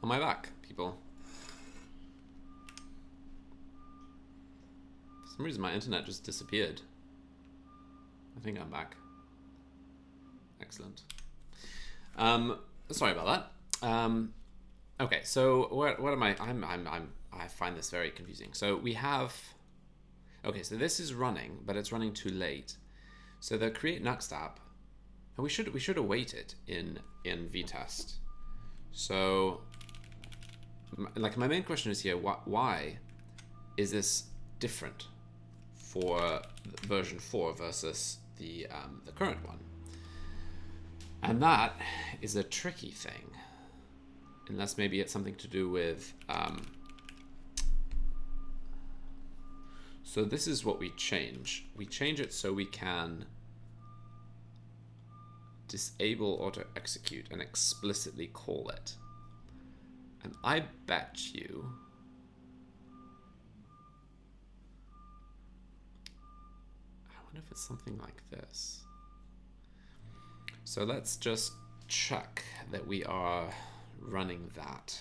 Am I back, people? For some reason my internet just disappeared. I think I'm back. Excellent. Sorry about that. Okay, so what am I? I find this very confusing. So we have. Okay, so this is running, but it's running too late. So the create nuxt app, and we should await it in vtest. So, like my main question is here: why is this different for version 4 versus the current one? And that is a tricky thing, unless maybe it's something to do with. So this is what we change. We change it so we can disable auto execute and explicitly call it. And I bet you I wonder if it's something like this. So let's just check that we are running that.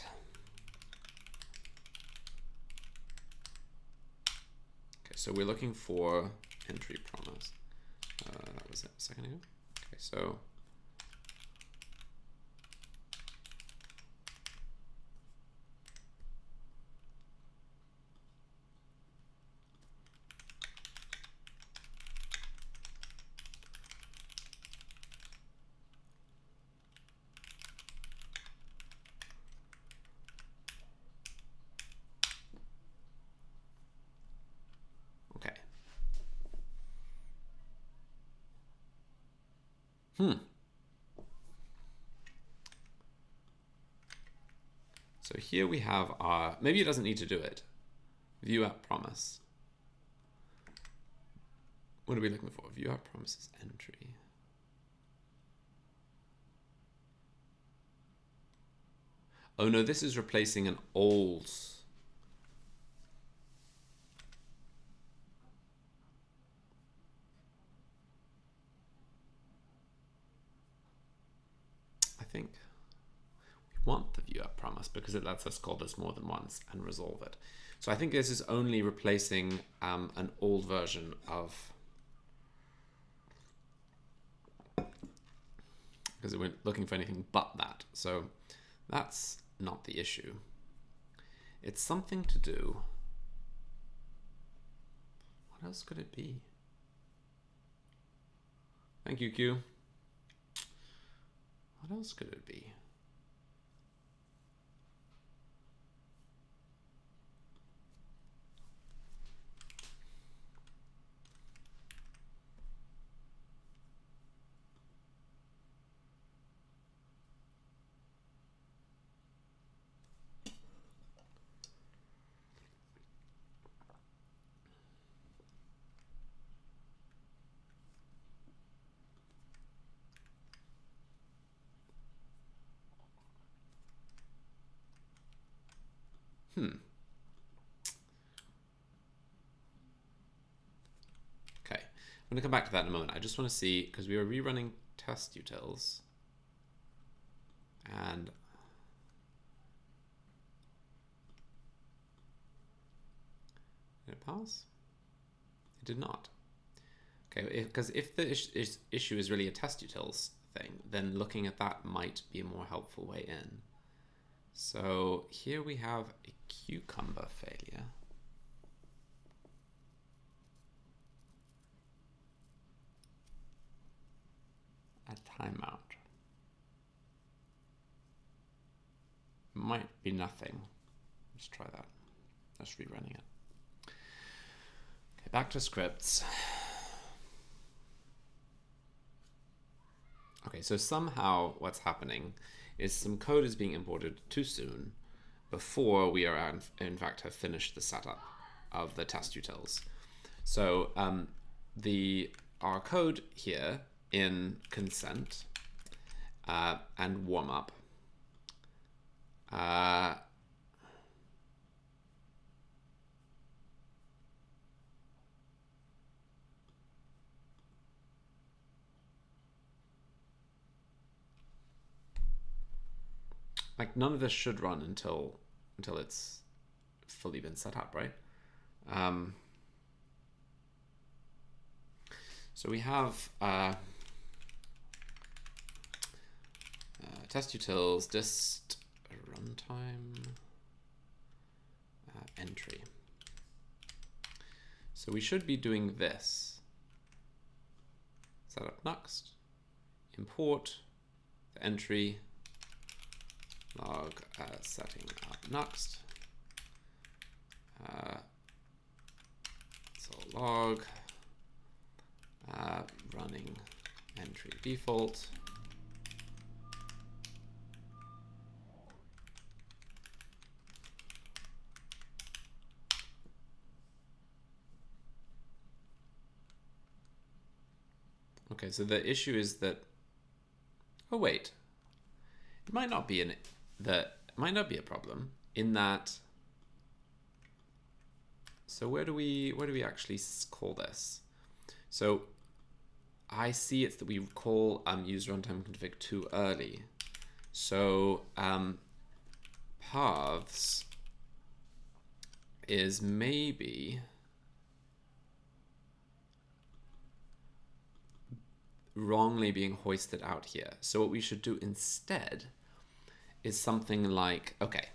Okay, so we're looking for entry promise. That was it a second ago. Okay, so So here we have our, maybe it doesn't need to do it. View app promise. What are we looking for? View app promises entry. Oh no, this is replacing an old. I think we want the view app promise because it lets us call this more than once and resolve it. So I think this is only replacing an old version of, because we're looking for anything but that. So that's not the issue. It's something to do. What else could it be? Thank you, Q. What else could it be? Okay, I'm going to come back to that in a moment. I just want to see, because we were rerunning test utils. And did it pass? It did not. Okay, because if the issue is really a test utils thing, then looking at that might be a more helpful way in. So here we have a cucumber failure. A timeout. Might be nothing. Let's try that. Let's rerunning it. Okay, back to scripts. Okay, so somehow what's happening is some code is being imported too soon before we are in fact have finished the setup of the test utils. So our code here in consent and warm up like none of this should run until it's fully been set up, right? So we have test utils dist runtime entry. So we should be doing this. Set up nuxt, import the entry, log setting up nuxt, so log running entry default. Okay, so the issue is that, oh wait, it might not be it might not be a problem in that. So where do we actually call this? So I see it's that we call use runtime config too early. So paths is maybe wrongly being hoisted out here. So what we should do instead is something like, okay,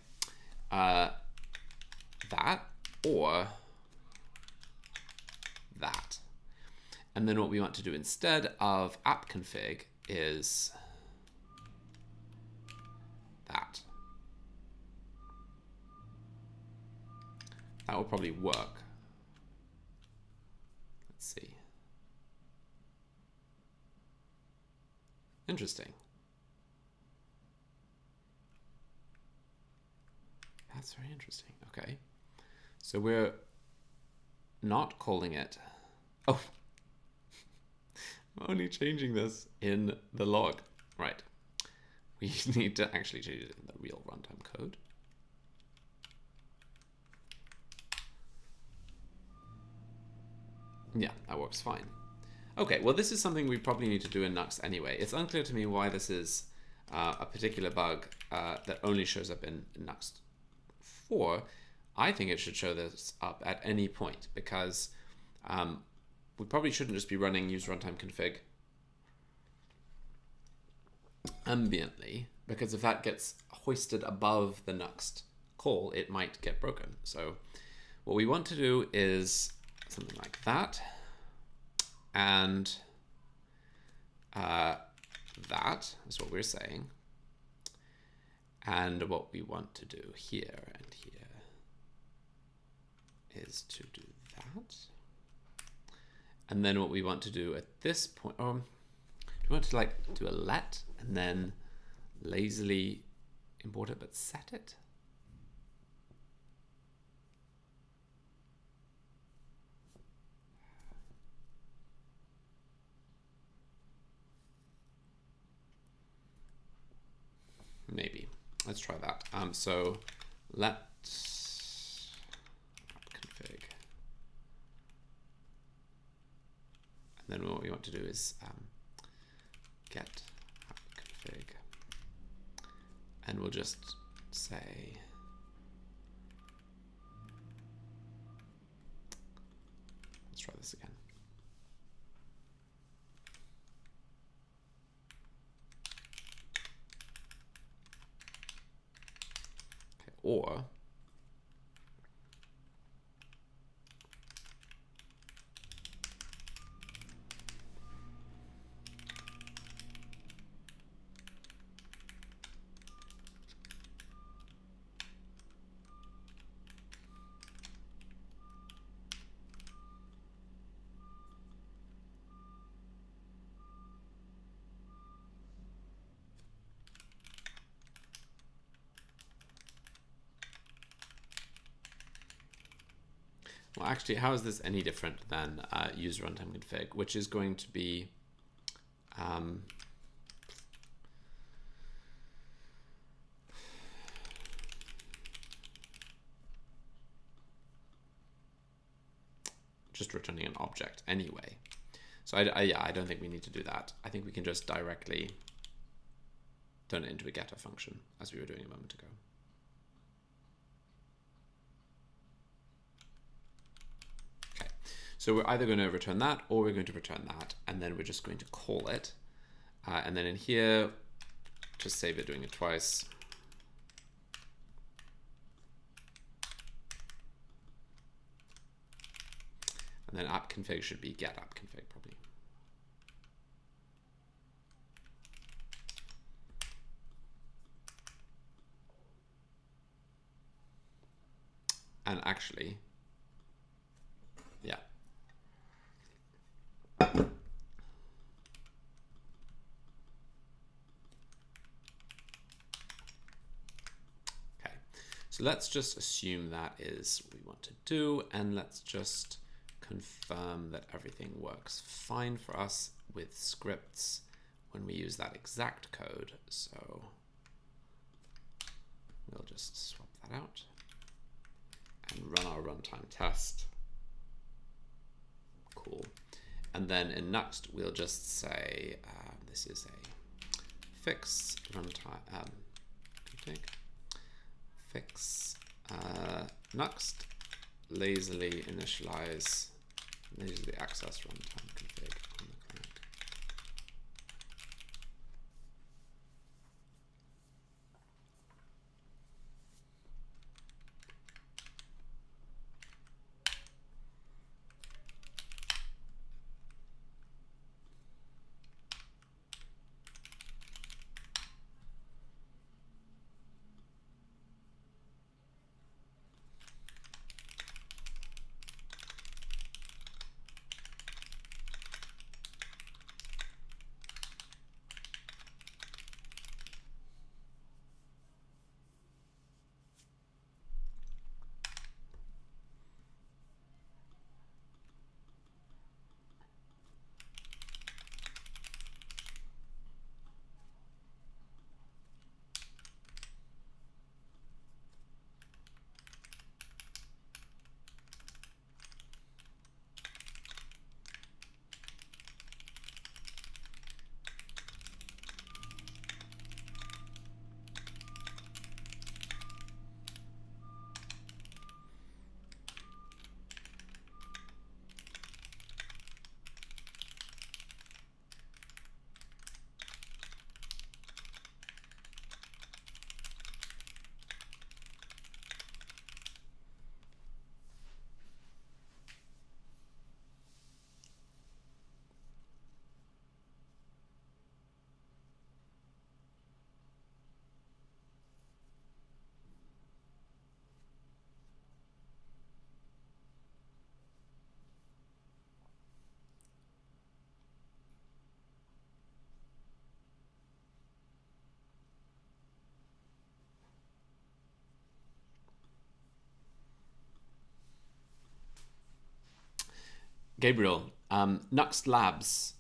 that or that. And then what we want to do instead of app config is that. That will probably work. Let's see. Interesting. That's very interesting. Okay. So we're not calling it. Oh, I'm only changing this in the log. Right. We need to actually change it in the real runtime code. Yeah, that works fine. Okay, well, this is something we probably need to do in nuxt anyway. It's unclear to me why this is a particular bug that only shows up in nuxt 4. I think it should show this up at any point because we probably shouldn't just be running use runtime config ambiently, because if that gets hoisted above the nuxt call, it might get broken. So what we want to do is something like that. And that is what we're saying. And what we want to do here and here is to do that. And then what we want to do at this point, do we want to like do a let and then lazily import it but set it? Maybe. Let's try that. So let config. And then what we want to do is get app config. And we'll just say let's try this again. Or well, actually, how is this any different than use runtime config, which is going to be just returning an object anyway. So yeah, I don't think we need to do that. I think we can just directly turn it into a getter function, as we were doing a moment ago. Okay, so we're either going to return that or we're going to return that, and then we're just going to call it. And then in here, just save it doing it twice. And then app config should be get app config probably. And actually, yeah. Okay, so let's just assume that is what we want to do, and let's just confirm that everything works fine for us with scripts when we use that exact code. So we'll just swap that out and run our runtime test. Cool. And then in nuxt, we'll just say this is a fix runtime config, fix nuxt lazily initialize, lazily access runtime config on the client. Gabriel, Nuxt Labs,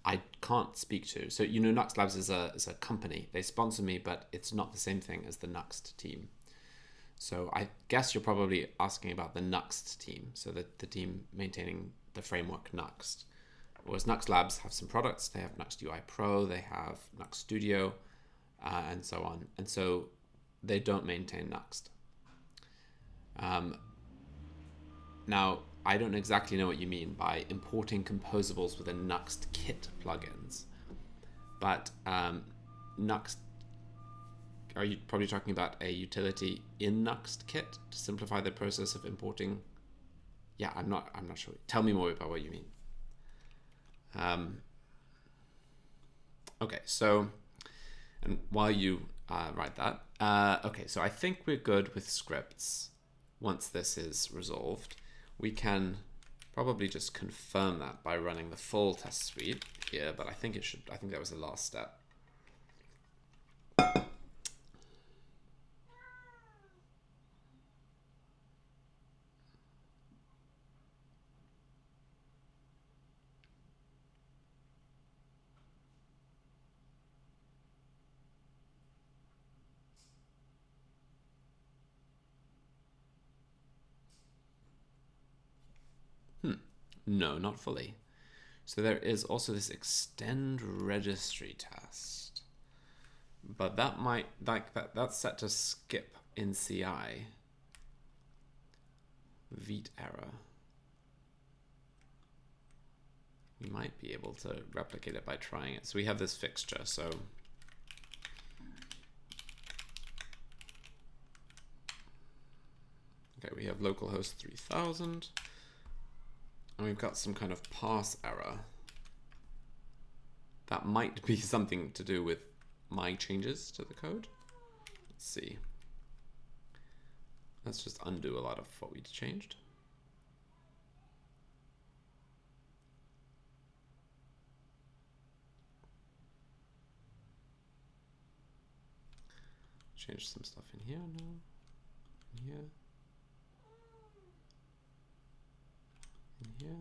I can't speak to. So, you know, Nuxt Labs is a company. They sponsor me, but it's not the same thing as the Nuxt team. So I guess you're probably asking about the Nuxt team. So the team maintaining the framework Nuxt. Whereas Nuxt Labs have some products. They have Nuxt UI Pro, they have Nuxt Studio, and so on. And so they don't maintain Nuxt. Now, I don't exactly know what you mean by importing composables within Nuxt Kit plugins, but Nuxt, are you probably talking about a utility in Nuxt Kit to simplify the process of importing? Yeah, I'm not sure. Tell me more about what you mean. Okay, so, and while you write that, okay, so I think we're good with scripts. Once this is resolved, we can probably just confirm that by running the full test suite here, but I think that was the last step. No, not fully. So there is also this extend registry test. but that might, like that's set to skip in CI. Vite error. We might be able to replicate it by trying it. So we have this fixture, so okay, we have localhost 3000, and we've got some kind of parse error. That might be something to do with my changes to the code. Let's see. Let's just undo a lot of what we changed. Change some stuff in here now. In here. In here.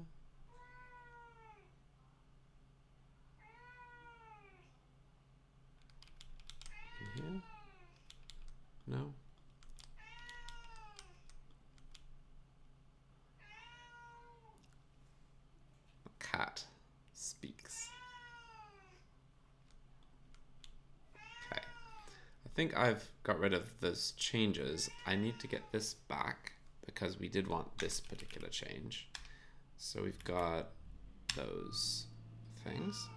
In here. No. Cat speaks. Okay. I think I've got rid of those changes. I need to get this back because we did want this particular change. So we've got those things.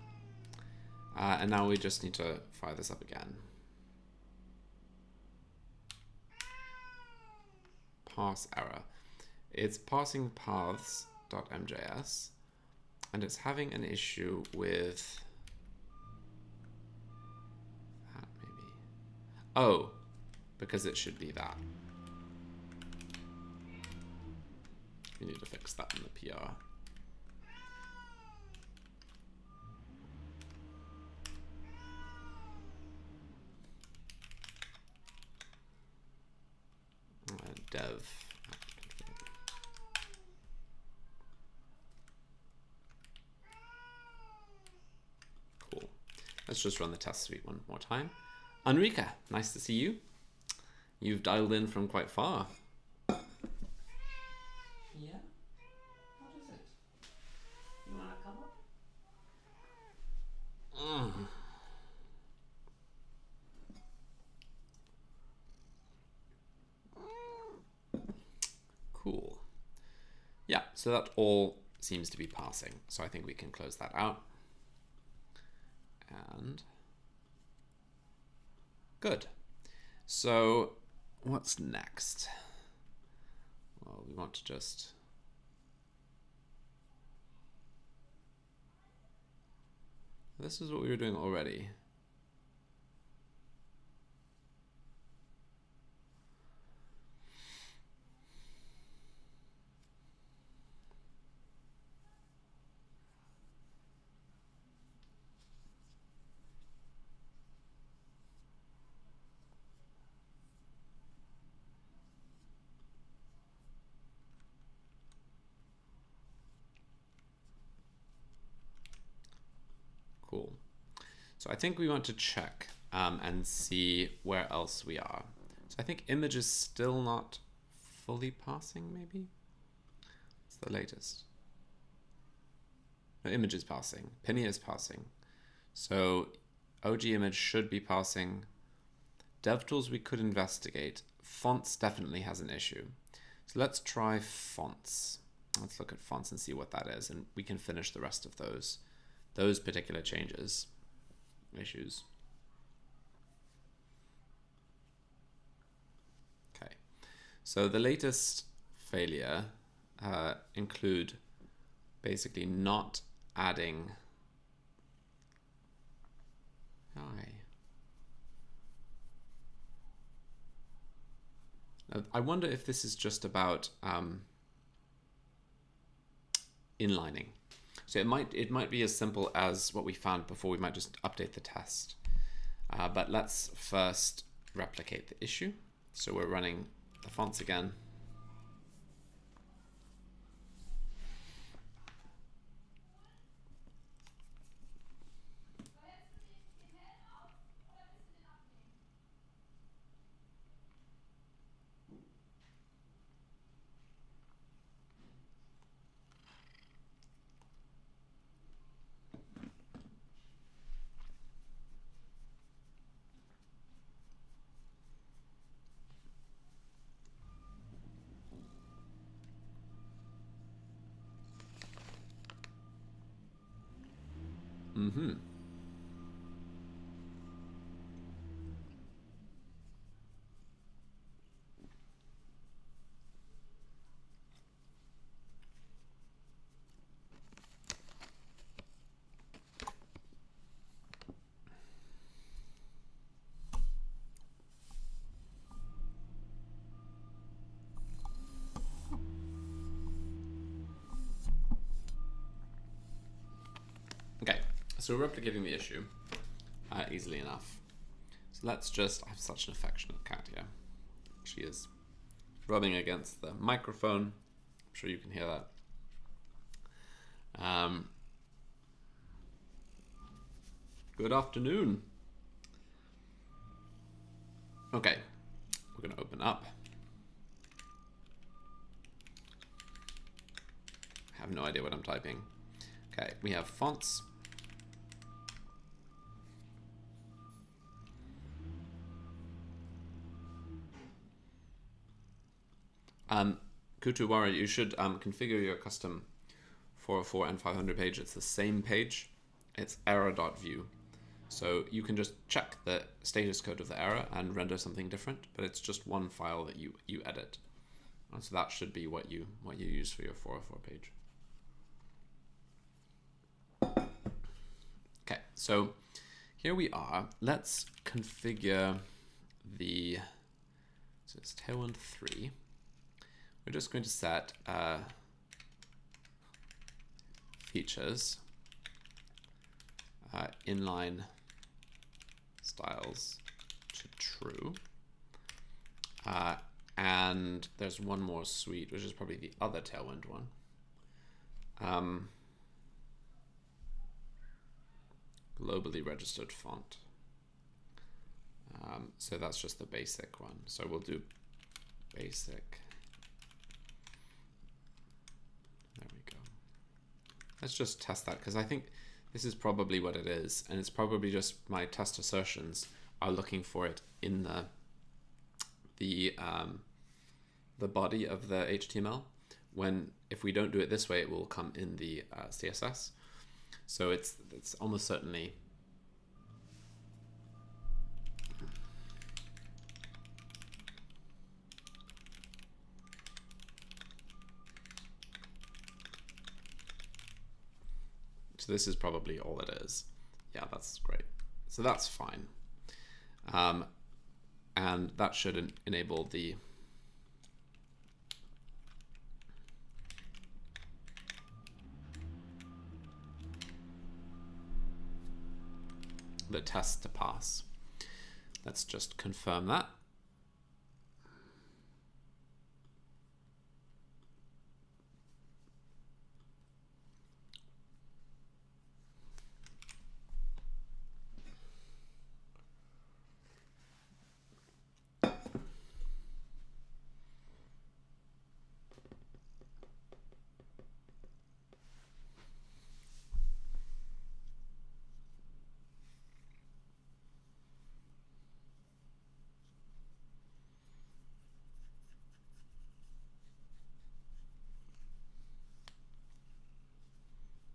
And now we just need to fire this up again. Parse error. It's parsing paths.mjs, and it's having an issue with that maybe. Oh, because it should be that. We need to fix that in the PR. Dev. Cool. Let's just run the test suite one more time. Enrica, nice to see you. You've dialed in from quite far. Yeah? What is it? You want to come up? Cool. Yeah, so that all seems to be passing. So I think we can close that out. And good. So what's next? Well, we want to just this is what we were doing already. Cool. So I think we want to check and see where else we are. So I think image is still not fully passing, maybe? What's the latest? No, image is passing. Pinny is passing. So OG image should be passing. DevTools we could investigate. Fonts definitely has an issue. So let's try fonts. Let's look at fonts and see what that is, and we can finish the rest of those particular issues. Okay, so the latest failure include basically not adding. I wonder if this is just about inlining. So it might be as simple as what we found before. We might just update the test. But let's first replicate the issue. So we're running the fonts again. Okay, so we're replicating the issue easily enough. So let's just, I have such an affectionate cat here. She is rubbing against the microphone. I'm sure you can hear that. Good afternoon. Okay, we're going to open up. I have no idea what I'm typing. Okay, we have fonts. Kutuwara, you should configure your custom 404 and 500 page. It's the same page. It's error.view. So you can just check the status code of the error and render something different, but it's just one file that you edit. And so that should be what you use for your 404 page. Okay, so here we are. Let's configure the, so it's tailwind 3. We're just going to set features, inline styles to true. And there's one more suite, which is probably the other tailwind one. Globally registered font. So that's just the basic one. So we'll do basic. There we go. Let's just test that, because I think this is probably what it is, and it's probably just my test assertions are looking for it in the body of the HTML. When if we don't do it this way, it will come in the CSS. So it's almost certainly so this is probably all it is. Yeah, that's great. So that's fine. And that should enable the test to pass. Let's just confirm that.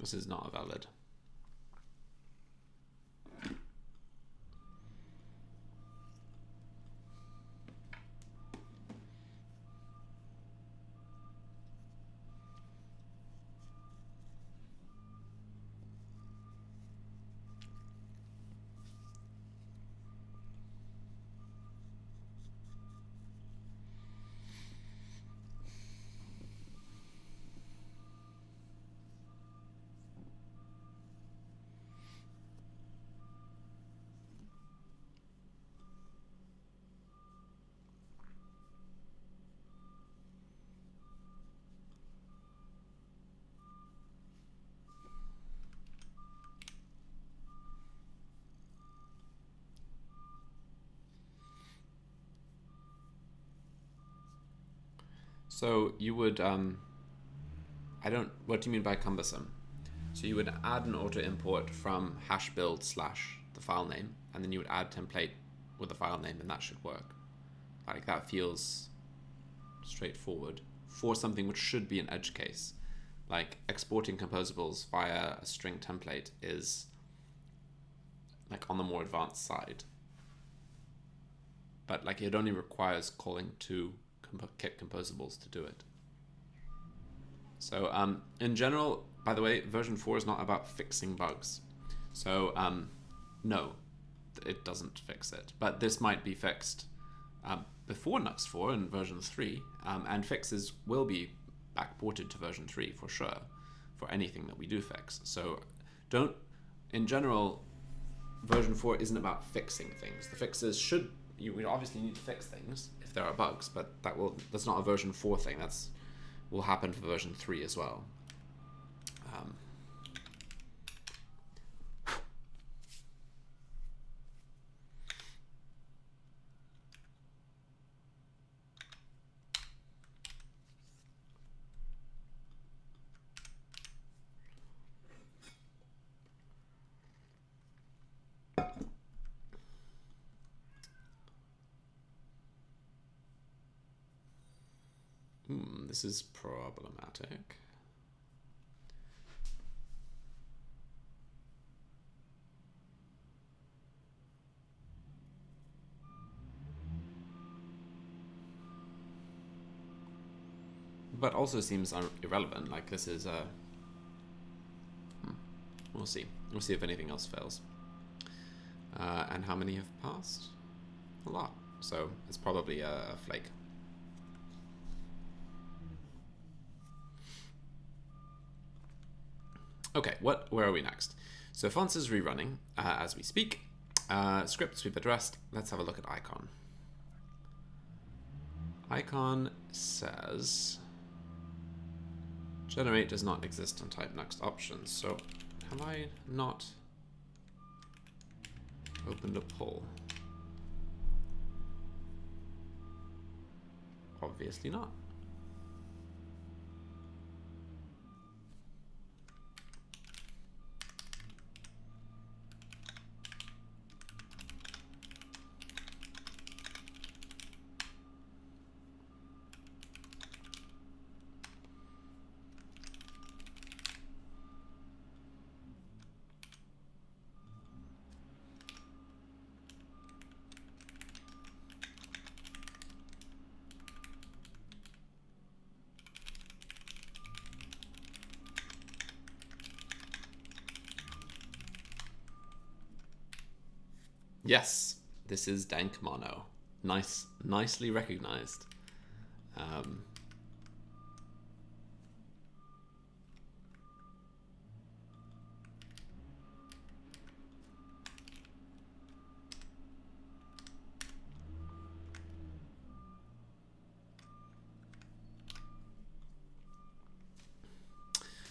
This is not valid. So you would, what do you mean by cumbersome? So you would add an auto import from hash build / the file name, and then you would add template with the file name, and that should work. Like that feels straightforward for something which should be an edge case. Like exporting composables via a string template is like on the more advanced side. But like it only requires calling two kit composables to do it. So in general, by the way, version 4 is not about fixing bugs. So no, it doesn't fix it. But this might be fixed before Nuxt 4 in version 3, and fixes will be backported to version 3 for sure, for anything that we do fix. So don't, in general, version 4 isn't about fixing things. The fixes should, we obviously need to fix things if there are bugs, but that's not a version 4 thing. That's will happen for version 3 as well. This is problematic. But also seems irrelevant. Like this is we'll see. We'll see if anything else fails. And how many have passed? A lot. So it's probably a flake. Okay, where are we next? So fonts is rerunning as we speak. Scripts we've addressed. Let's have a look at icon. Icon says generate does not exist on type nuxt options. So have I not opened a poll? Obviously not. Yes, this is dank mono. Nicely recognized.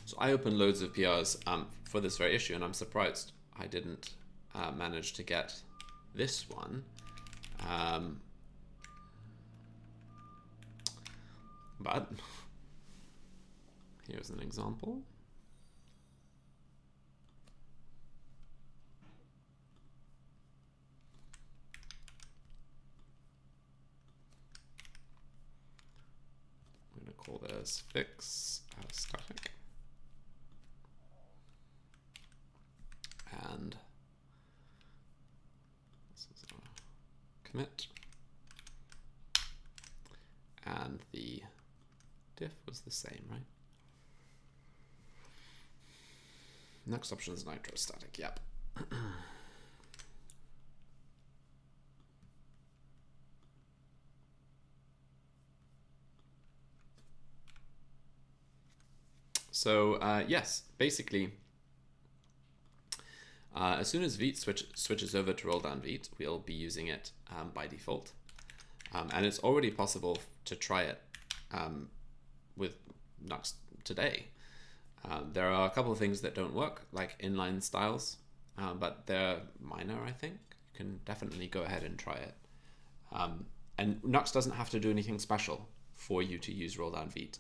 So I opened loads of PRs for this very issue, and I'm surprised I didn't manage to get this one. But here's an example. I'm going to call this fix static. And this is our commit. And the diff was the same, right? Next option is nitro static, yep. So yes, basically, as soon as Vite switches over to roll down Vite, we'll be using it by default. And it's already possible to try it with Nuxt today. There are a couple of things that don't work, like inline styles, but they're minor, I think. You can definitely go ahead and try it. And Nuxt doesn't have to do anything special for you to use roll down Vite.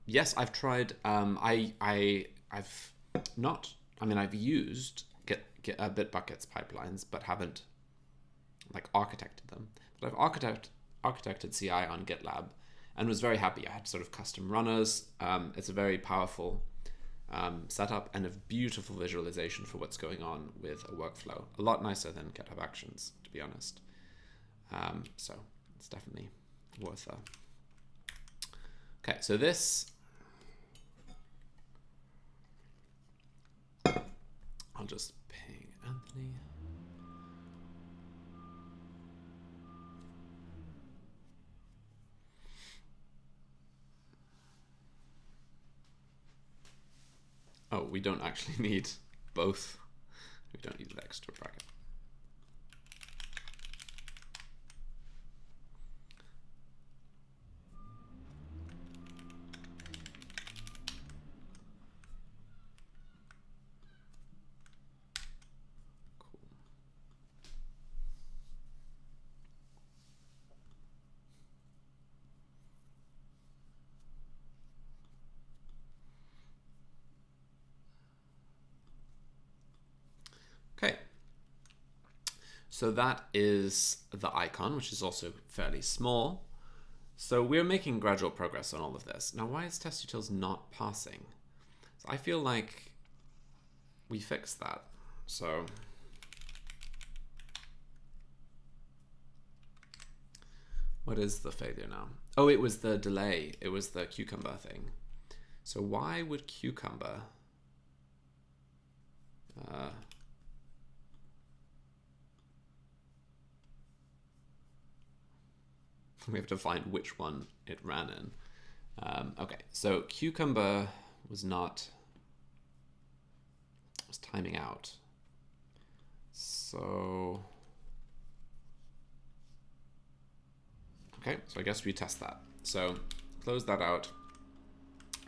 Yes, I've tried. I've used Bitbucket's pipelines, but haven't like architected them. But I've architected CI on GitLab and was very happy. I had sort of custom runners. It's a very powerful setup and a beautiful visualization for what's going on with a workflow. A lot nicer than GitHub Actions, to be honest. So it's definitely worth a... Okay, so this... I'll just ping Anthony. Oh, we don't actually need both. We don't need an extra bracket. Okay, so that is the icon, which is also fairly small. So we're making gradual progress on all of this. Now, why is testutils not passing? So I feel like we fixed that. So what is the failure now? Oh, it was the delay. It was the cucumber thing. So why would cucumber... we have to find which one it ran in. Okay, so cucumber was timing out. So, okay, so I guess we test that. So close that out.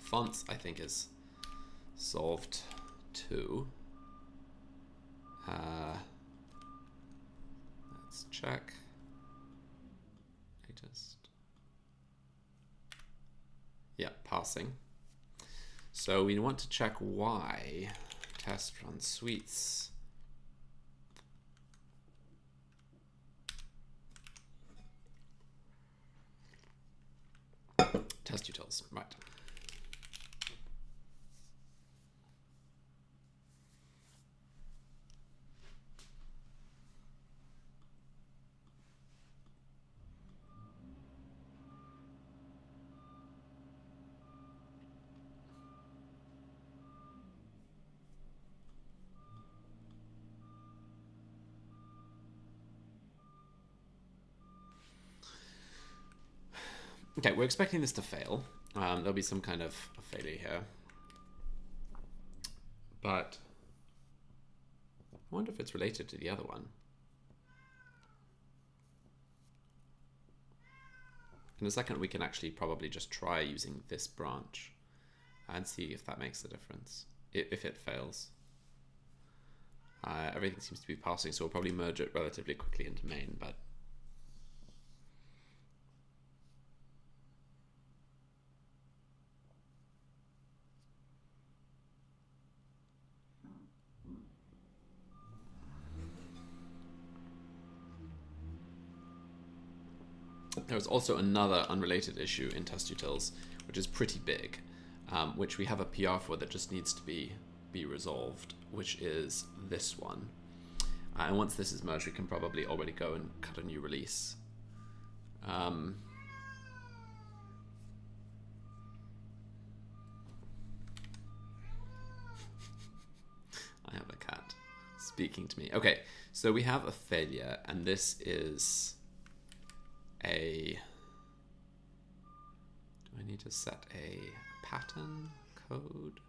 Fonts, I think, is solved too. Let's check. Yeah, passing. So we want to check why. Test run suites. Test utils, right. Okay, we're expecting this to fail. There'll be some kind of a failure here. But I wonder if it's related to the other one. In a second, we can actually probably just try using this branch and see if that makes a difference, if it fails. Everything seems to be passing, so we'll probably merge it relatively quickly into main, but there's also another unrelated issue in testutils, which is pretty big, which we have a PR for that just needs to be resolved, which is this one. And once this is merged, we can probably already go and cut a new release. I have a cat speaking to me. Okay, so we have a failure, and this is a... Do I need to set a pattern code?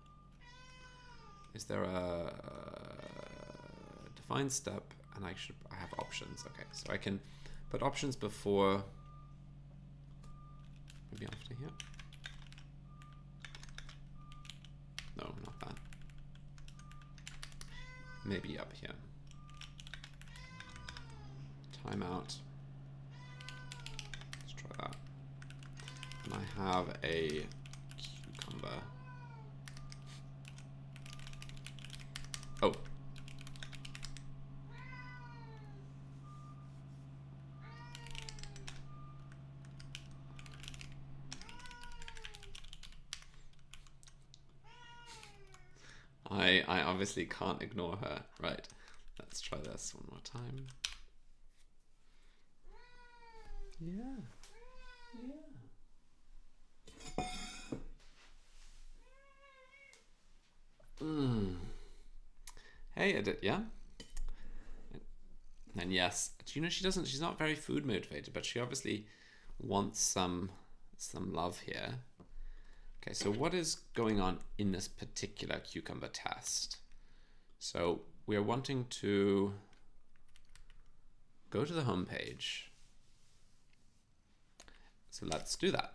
Is there a define step? And I have options. Okay, so I can put options before, maybe after here. No, not that. Maybe up here. Timeout. Let's try that. And I have a cucumber. Oh. I obviously can't ignore her. Right, let's try this one more time. Yeah. Hey, Edit, yeah? And yes, do you know she's not very food motivated, but she obviously wants some love here. Okay, so what is going on in this particular cucumber test? So we are wanting to go to the home page. So let's do that.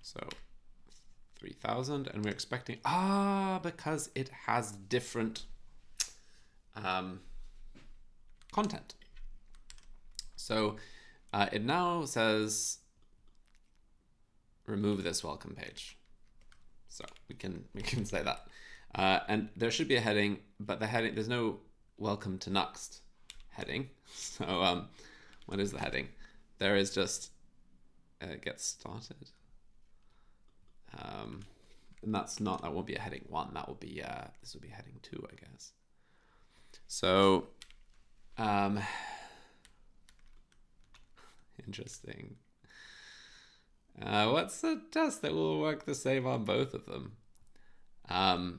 So 3,000, and we're expecting, because it has different content. So it now says remove this welcome page. So we can say that. And there should be a heading, but the heading, there's no welcome to Nuxt heading. So what is the heading? There is just get started. And that won't be a heading 1. That will be this will be heading 2, I guess. So interesting. What's the test that will work the same on both of them? Yeah.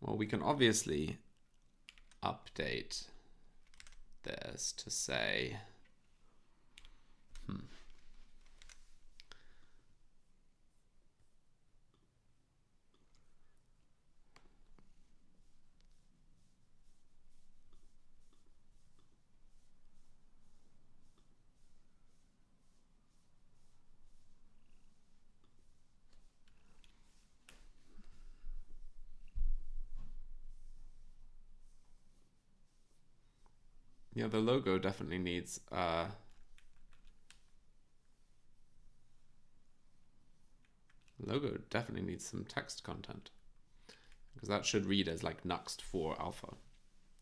Well, we can obviously update this to say, yeah, the logo definitely needs some text content, because that should read as like nuxt for alpha.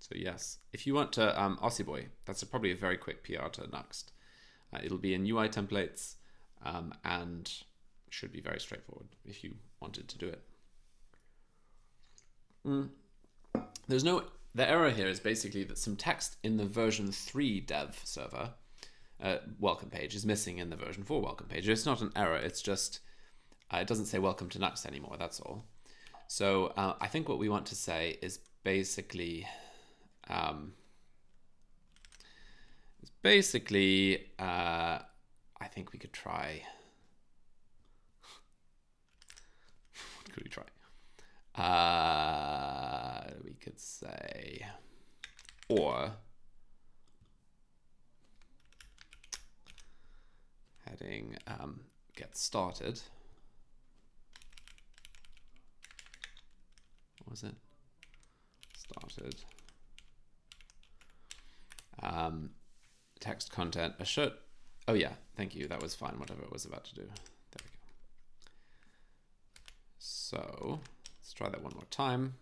So yes, if you want to Aussie Boy, that's probably a very quick PR to Nuxt. It'll be in UI templates and should be very straightforward if you wanted to do it. The error here is basically that some text in the version 3 dev server welcome page is missing in the version 4 welcome page. It's not an error, it's just it doesn't say welcome to Nuxt anymore, that's all. So I think what we want to say is basically I think we could try. What could we try? We could say, or heading get started. What was it? Started. Text content. Oh yeah, thank you. That was fine. Whatever it was about to do. There we go. So let's try that one more time.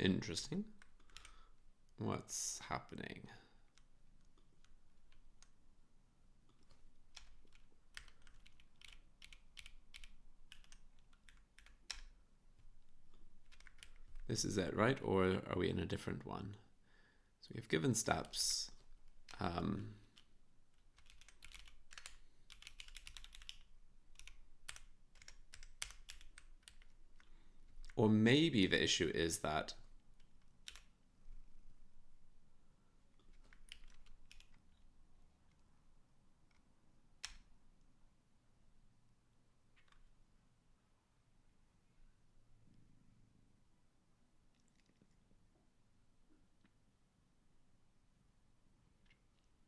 Interesting. What's happening? This is it, right? Or are we in a different one? So we have given steps. Or maybe the issue is that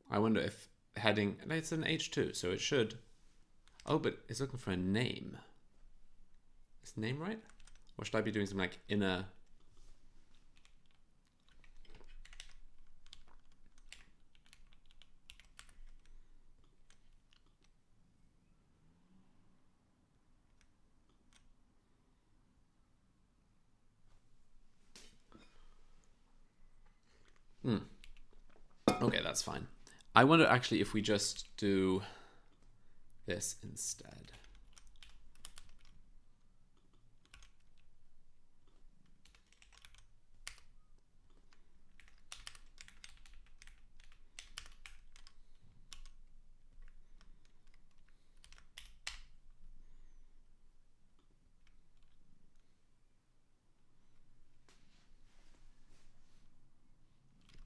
I wonder if heading, it's an H2, so it should, oh, but it's looking for a name. Is the name right? Or should I be doing something like inner? Okay, that's fine. I wonder actually if we just do this instead.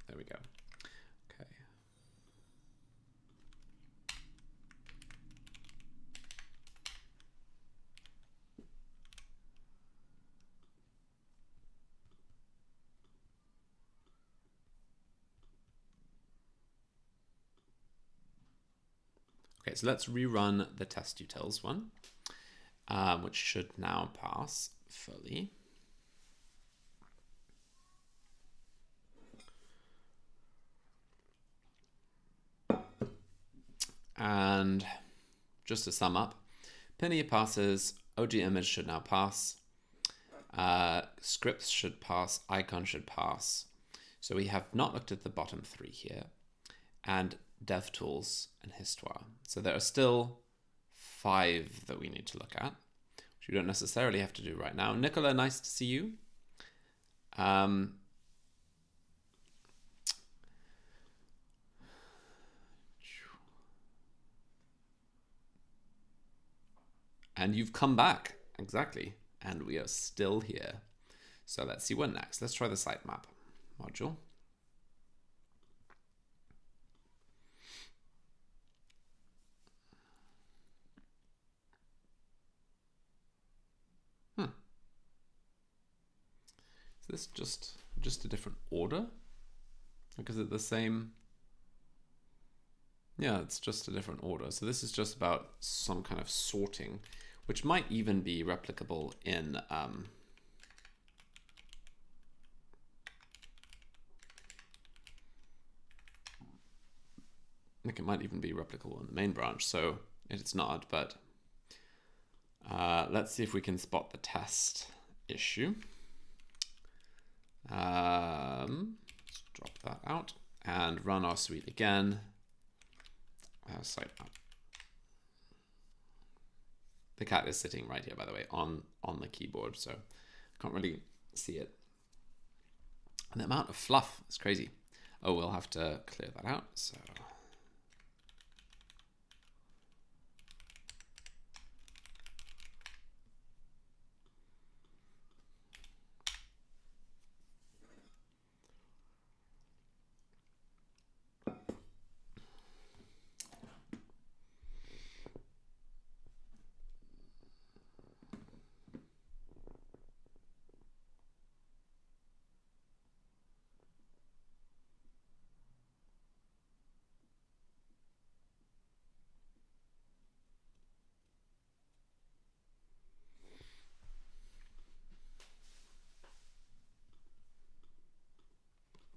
There we go. Okay. Okay, so let's rerun the test utils one, which should now pass fully. And just to sum up, Penny passes, OG image should now pass, scripts should pass, icon should pass. So we have not looked at the bottom three here, and DevTools and Histoire. So there are still 5 that we need to look at, which we don't necessarily have to do right now. Nicola, nice to see you. And you've come back, exactly. And we are still here. So let's see what next. Let's try the sitemap module. Is this just a different order? Like, is it the same? Yeah, it's just a different order. So this is just about some kind of sorting, which might even be replicable in I think it might even be replicable in the main branch. So it's not, but let's see if we can spot the test issue. Let's drop that out and run our suite again. Sitemap. The cat is sitting right here, by the way, on the keyboard, so I can't really see it. And the amount of fluff is crazy. Oh, we'll have to clear that out. So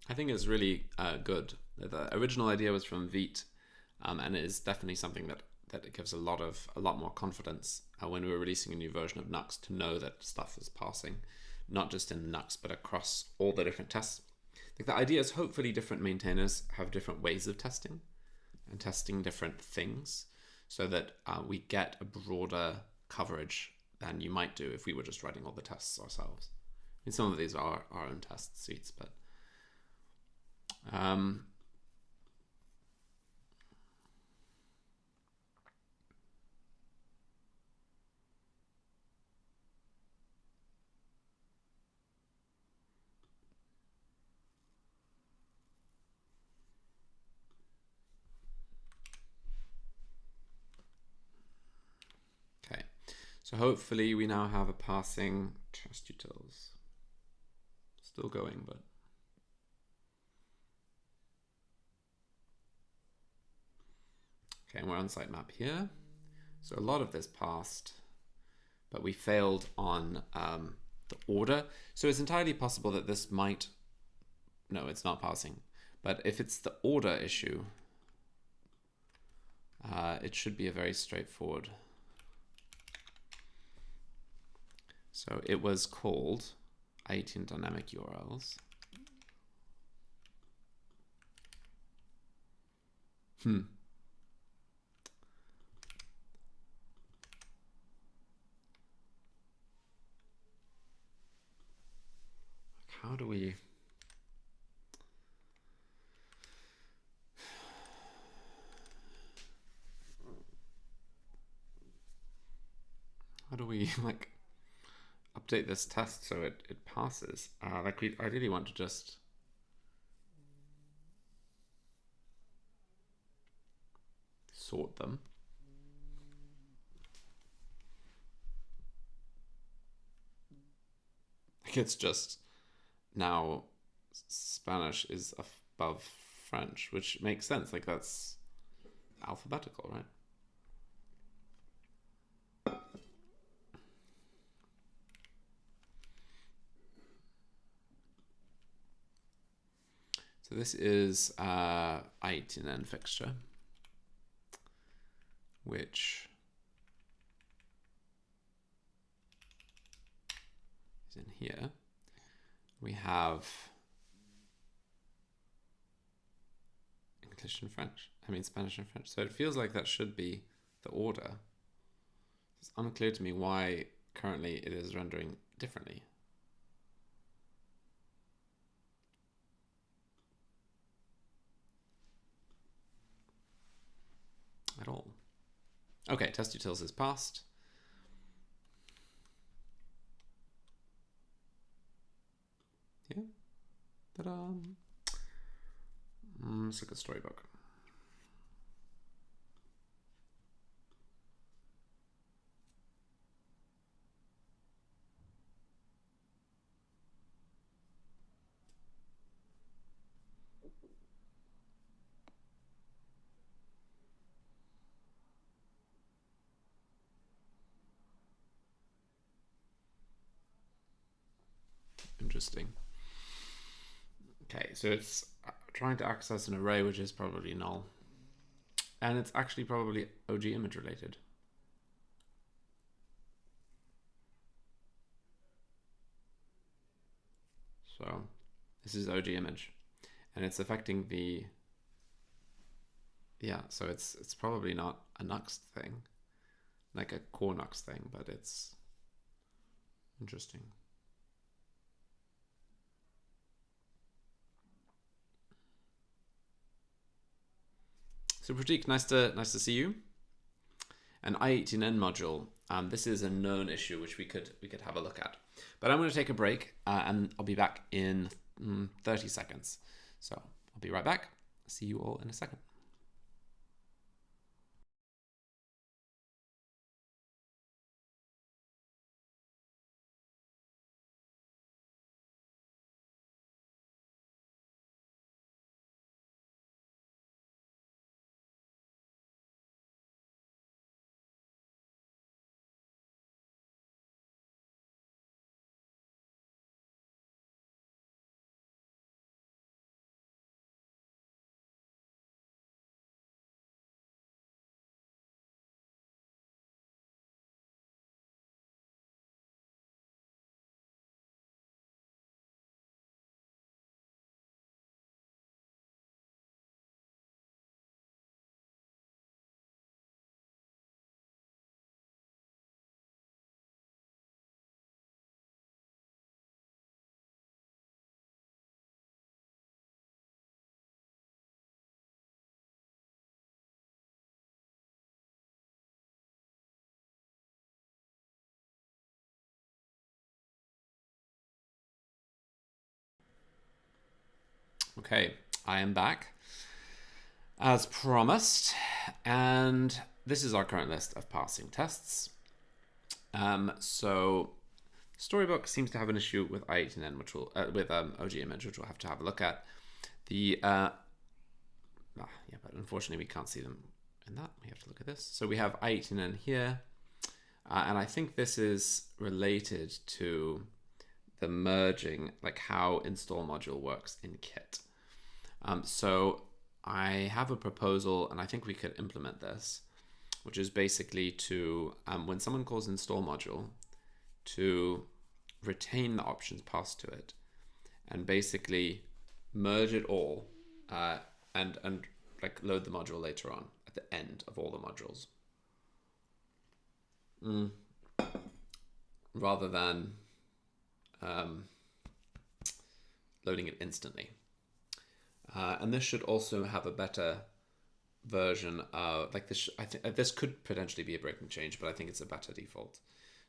I think it's really good. The original idea was from Vite, and it is definitely something that it gives a lot more confidence when we're releasing a new version of Nuxt to know that stuff is passing, not just in Nuxt but across all the different tests. Like, the idea is hopefully different maintainers have different ways of testing and testing different things, so that we get a broader coverage than you might do if we were just writing all the tests ourselves. I mean, some of these are our own test suites, but Um, okay, so hopefully we now have a passing test utils. Still going, but okay, and we're on sitemap here. So a lot of this passed, but we failed on the order. So it's entirely possible that this might, no, it's not passing. But if it's the order issue, it should be a very straightforward. So it was called I18 dynamic URLs. How do we... How do we like update this test so it passes? Like we ideally want to just sort them. Like it's just now Spanish is above French, which makes sense. Like that's alphabetical, right? So this is I18N fixture, which is in here. We have English and French. I mean Spanish and French. So it feels like that should be the order. It's unclear to me why currently it is rendering differently. At all. Okay, test utils is passed. Yeah. Ta-da. Let's look at Storybook. Interesting. Okay, so it's trying to access an array which is probably null. And it's actually probably OG image related. So this is OG image. And it's affecting the... Yeah, so it's probably not a nuxt thing, like a core nuxt thing, but it's interesting. So Pratik, nice to see you. An I18N module. This is a known issue which we could have a look at. But I'm going to take a break and I'll be back in 30 seconds. So I'll be right back. See you all in a second. Okay, I am back as promised, and this is our current list of passing tests. So Storybook seems to have an issue with i18n, which will with OG image, which we'll have to have a look at. The yeah, but unfortunately we can't see them in that. We have to look at this. So we have i18n here, and I think this is related to the merging, like how install module works in Kit. So I have a proposal, and I think we could implement this, which is basically to, when someone calls install module, to retain the options passed to it, and basically merge it all, and like load the module later on at the end of all the modules, rather than loading it instantly. And this should also have a better version of, like this. I think this could potentially be a breaking change, but I think it's a better default.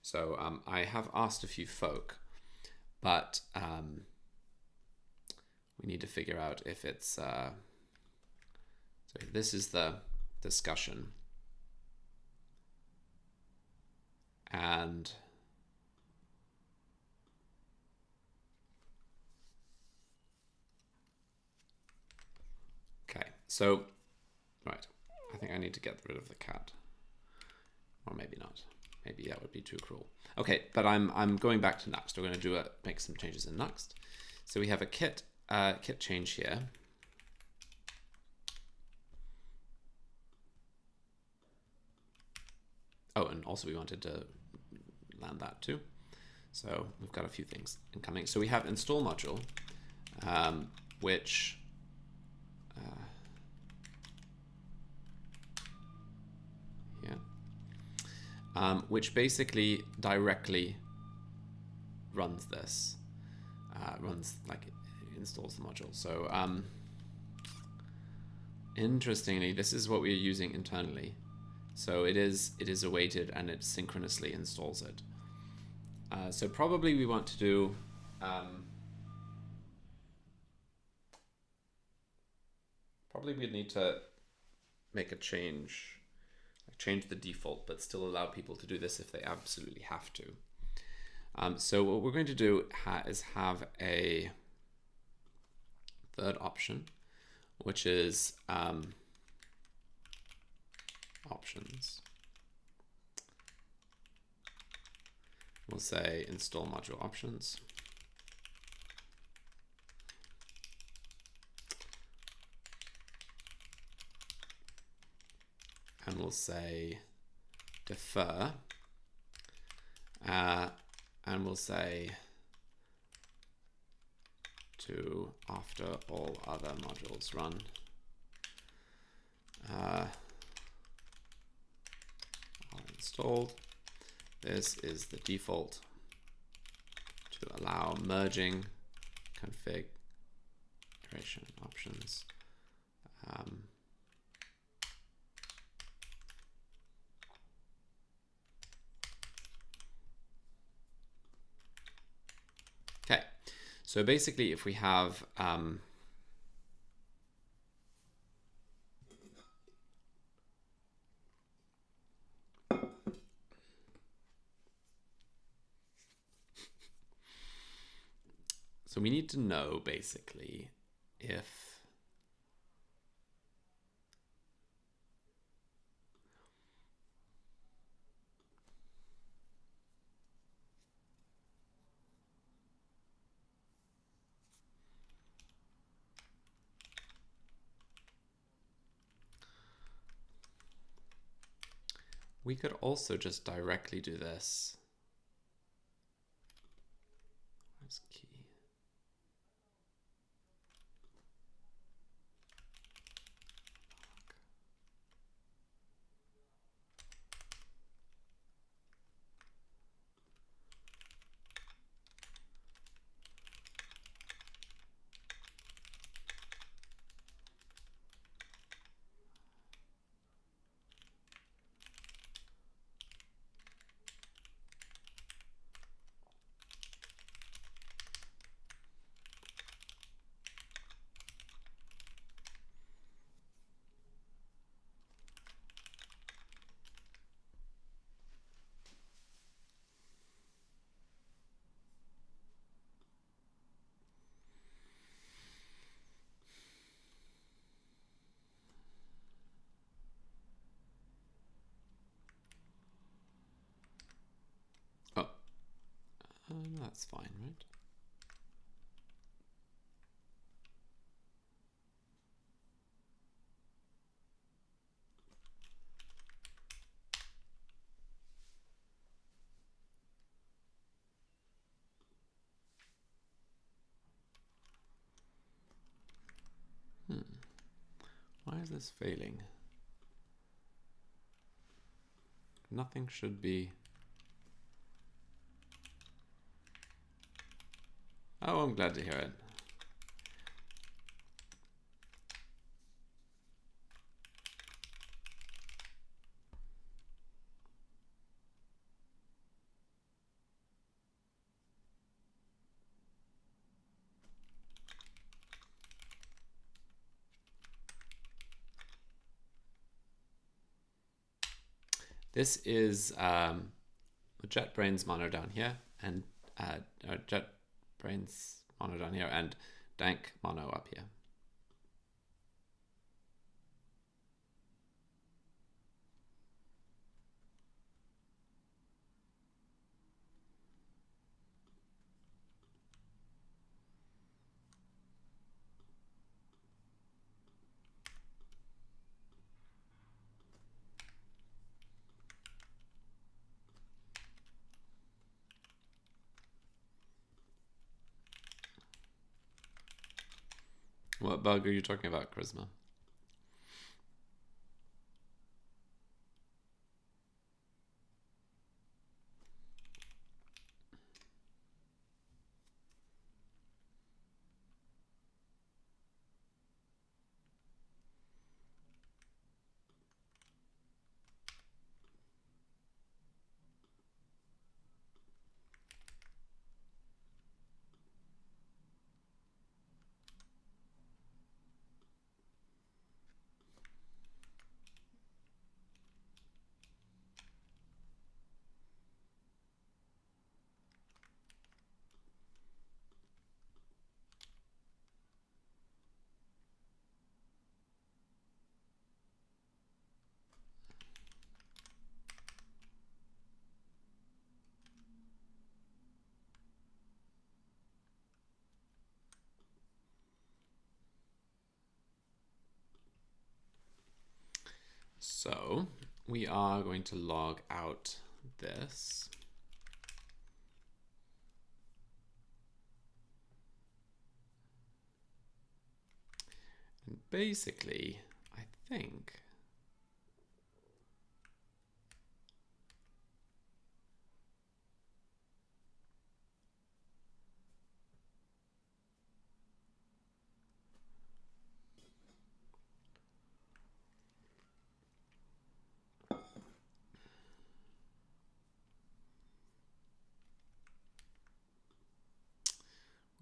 So I have asked a few folk, but we need to figure out if it's. So this is the discussion, and okay, so right, I think I need to get rid of the cat, or maybe not. Maybe that would be too cruel. Okay, but I'm going back to nuxt. We're going to make some changes in nuxt. So we have a kit change here. Oh, and also we wanted to land that too. So we've got a few things incoming. So we have install module, which which basically directly runs this, installs the module. So interestingly, this is what we're using internally. So it is awaited, and it synchronously installs it. So probably we want to do probably we'd need to make a change the default, but still allow people to do this if they absolutely have to. So what we're going to do is have a third option, which is options. We'll say install module options. And we'll say defer, and we'll say to after all other modules run. Are installed. This is the default to allow merging configuration options. Okay, so basically if we have so we need to know basically if we could also just directly do this. Where's key? that's fine, right? Why is this failing? Nothing should be... Oh, I'm glad to hear it. This is JetBrains mono down here, and JetBrains mono down here, and Dank mono up here. What bug are you talking about, Charisma? So we are going to log out this. And basically, I think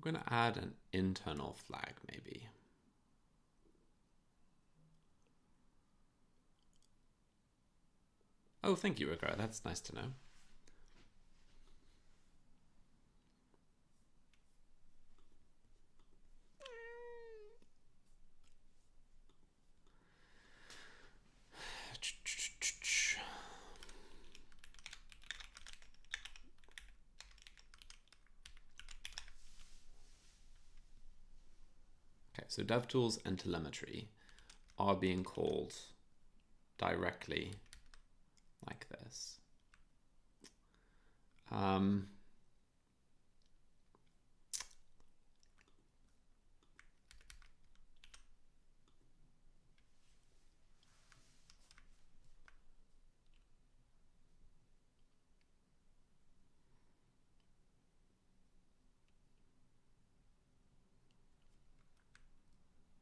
we're going to add an internal flag, maybe. Oh, thank you, Rikara. That's nice to know. Okay, so DevTools and telemetry are being called directly like this.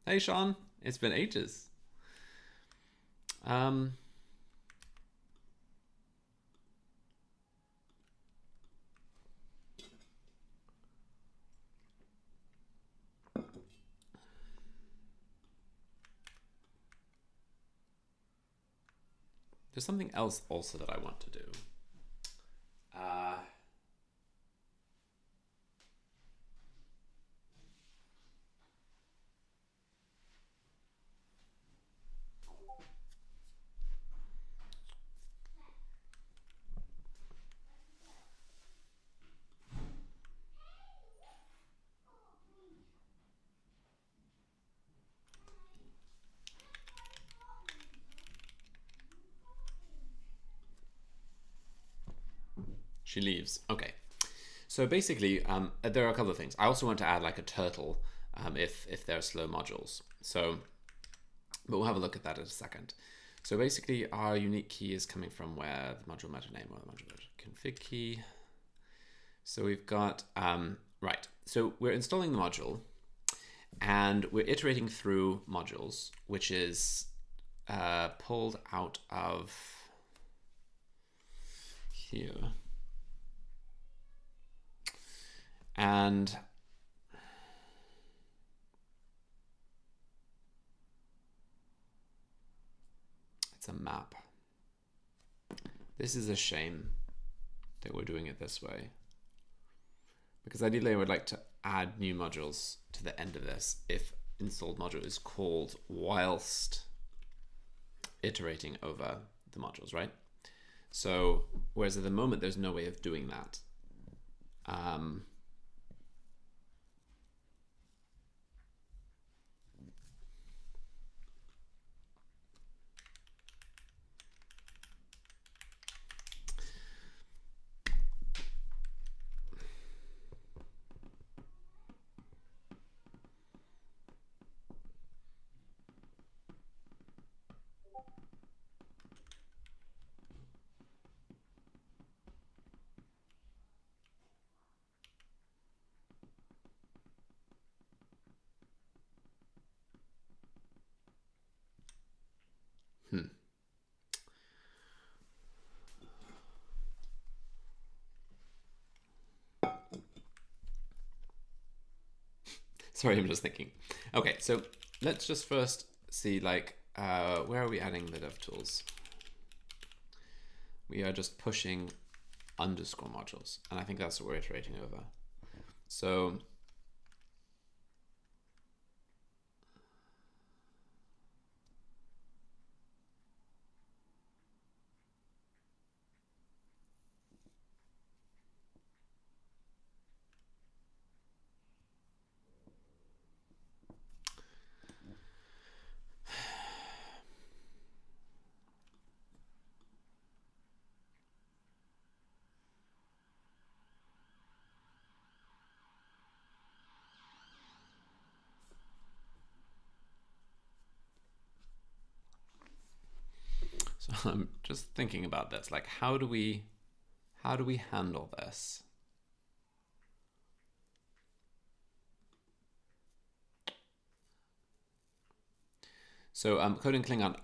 Hey, Sean, it's been ages. There's something else also that I want to do. She leaves. Okay. So basically, there are a couple of things. I also want to add like a turtle if there are slow modules. So, but we'll have a look at that in a second. So basically, our unique key is coming from where the module meta name or the module config key. So we've got right. So we're installing the module, and we're iterating through modules, which is pulled out of here. And it's a map. This is a shame that we're doing it this way, because ideally I would like to add new modules to the end of this if installed module is called whilst iterating over the modules, right? So whereas at the moment there's no way of doing that. Sorry, I'm just thinking. Okay, so let's just first see like where are we adding the dev tools? We are just pushing underscore modules, and I think that's what we're iterating over. So I'm just thinking about this, like how do we handle this? So coding Klingon,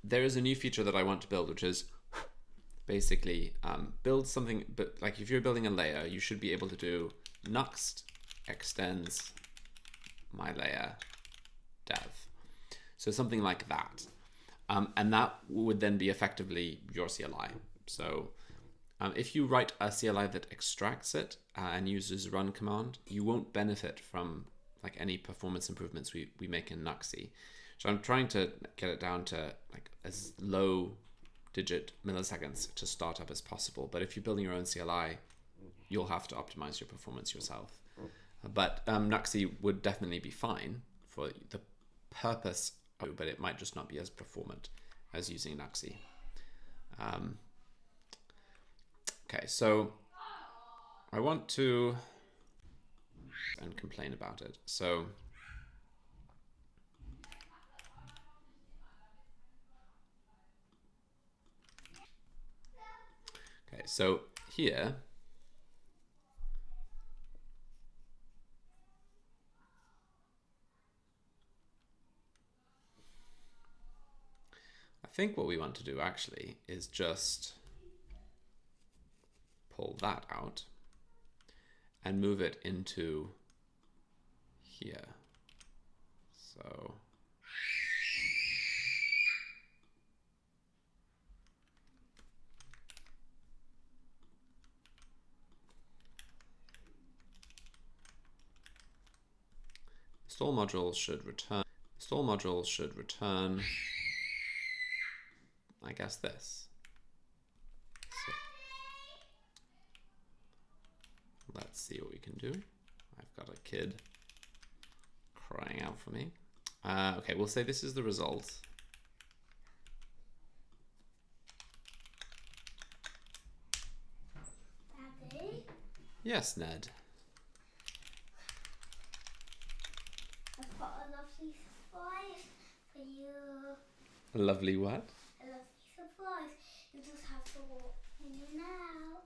there is a new feature that I want to build, which is basically build something, but like if you're building a layer, you should be able to do nuxt extends my layer dev. So something like that. And that would then be effectively your CLI. So if you write a CLI that extracts it and uses run command, you won't benefit from like any performance improvements we make in nuxt. So I'm trying to get it down to like as low digit milliseconds to start up as possible. But if you're building your own CLI, you'll have to optimize your performance yourself. But nuxt would definitely be fine for the purpose, but it might just not be as performant as using nuxt. Okay, so I want to and complain about it. So okay, so here I think what we want to do actually is just pull that out and move it into here. So install module should return I guess this. So let's see what we can do. I've got a kid crying out for me. Okay, we'll say this is the result. Yes, Ned. I've got a lovely surprise for you. A lovely what? A lovely surprise. You just have to walk in and out.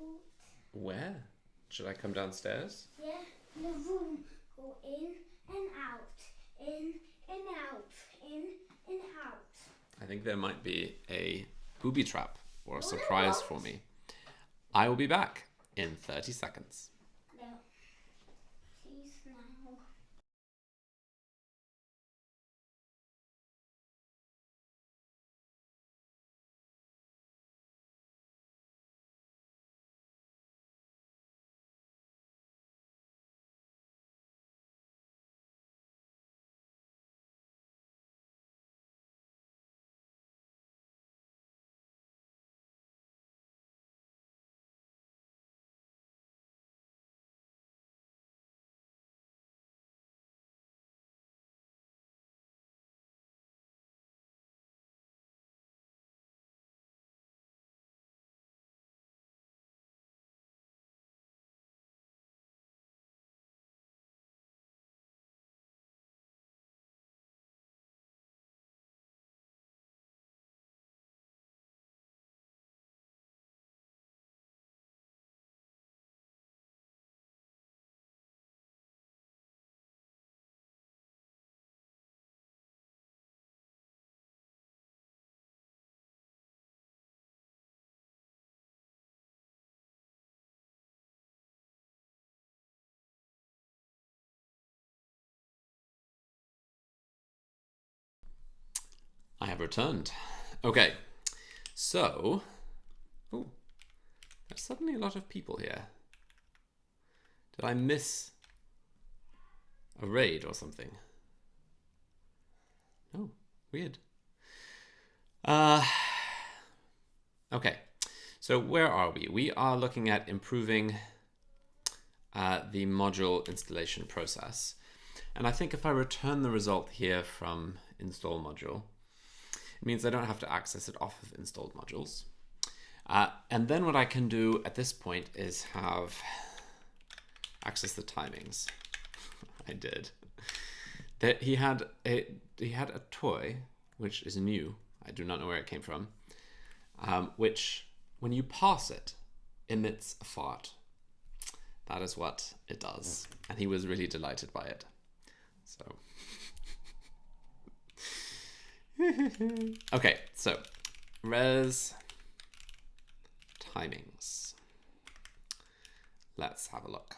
Oops. Where? Should I come downstairs? Yeah, in the room. Go in and out. In and out. In and out. I think there might be a booby trap or a surprise for me. I will be back in 30 seconds. No. Please now. I have returned. Okay, so, oh, there's suddenly a lot of people here. Did I miss a raid or something? Oh, weird. Okay, so where are we? We are looking at improving the module installation process. And I think if I return the result here from install module, it means I don't have to access it off of installed modules. And then what I can do at this point is have access the timings. I did. That he had a toy which is new. I do not know where it came from. Which, when you pass it, emits a fart. That is what it does, and he was really delighted by it. So, okay, so res timings. Let's have a look.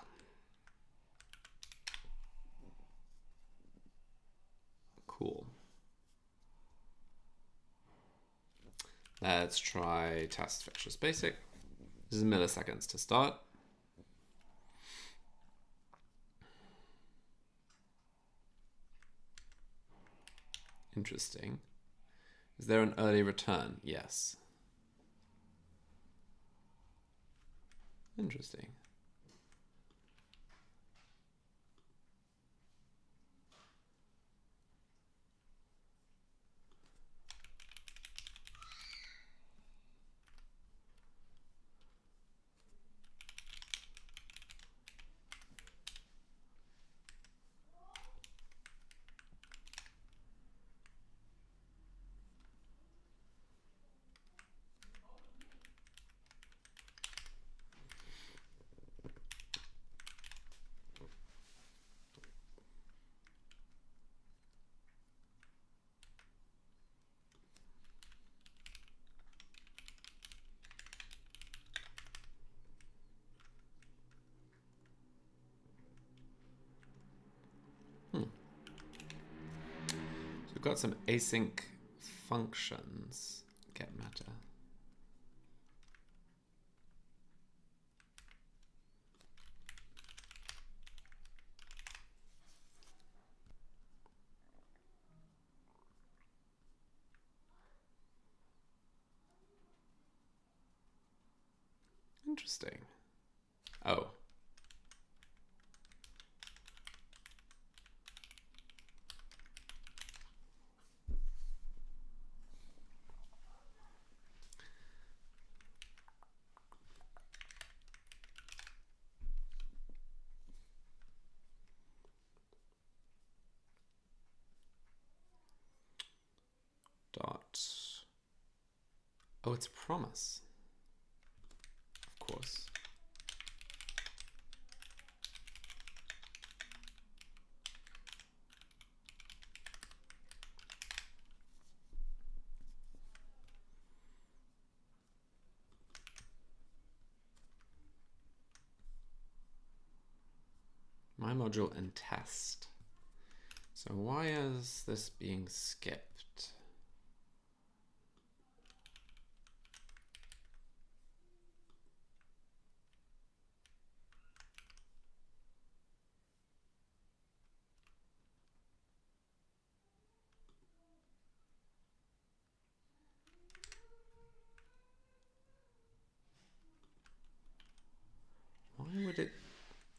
Cool. Let's try test fixtures basic. This is milliseconds to start. Interesting. Is there an early return? Yes. Interesting. So we've got some async functions. Get matter. Interesting. Oh. Oh, it's a promise. Of course. My module and test. So why is this being skipped?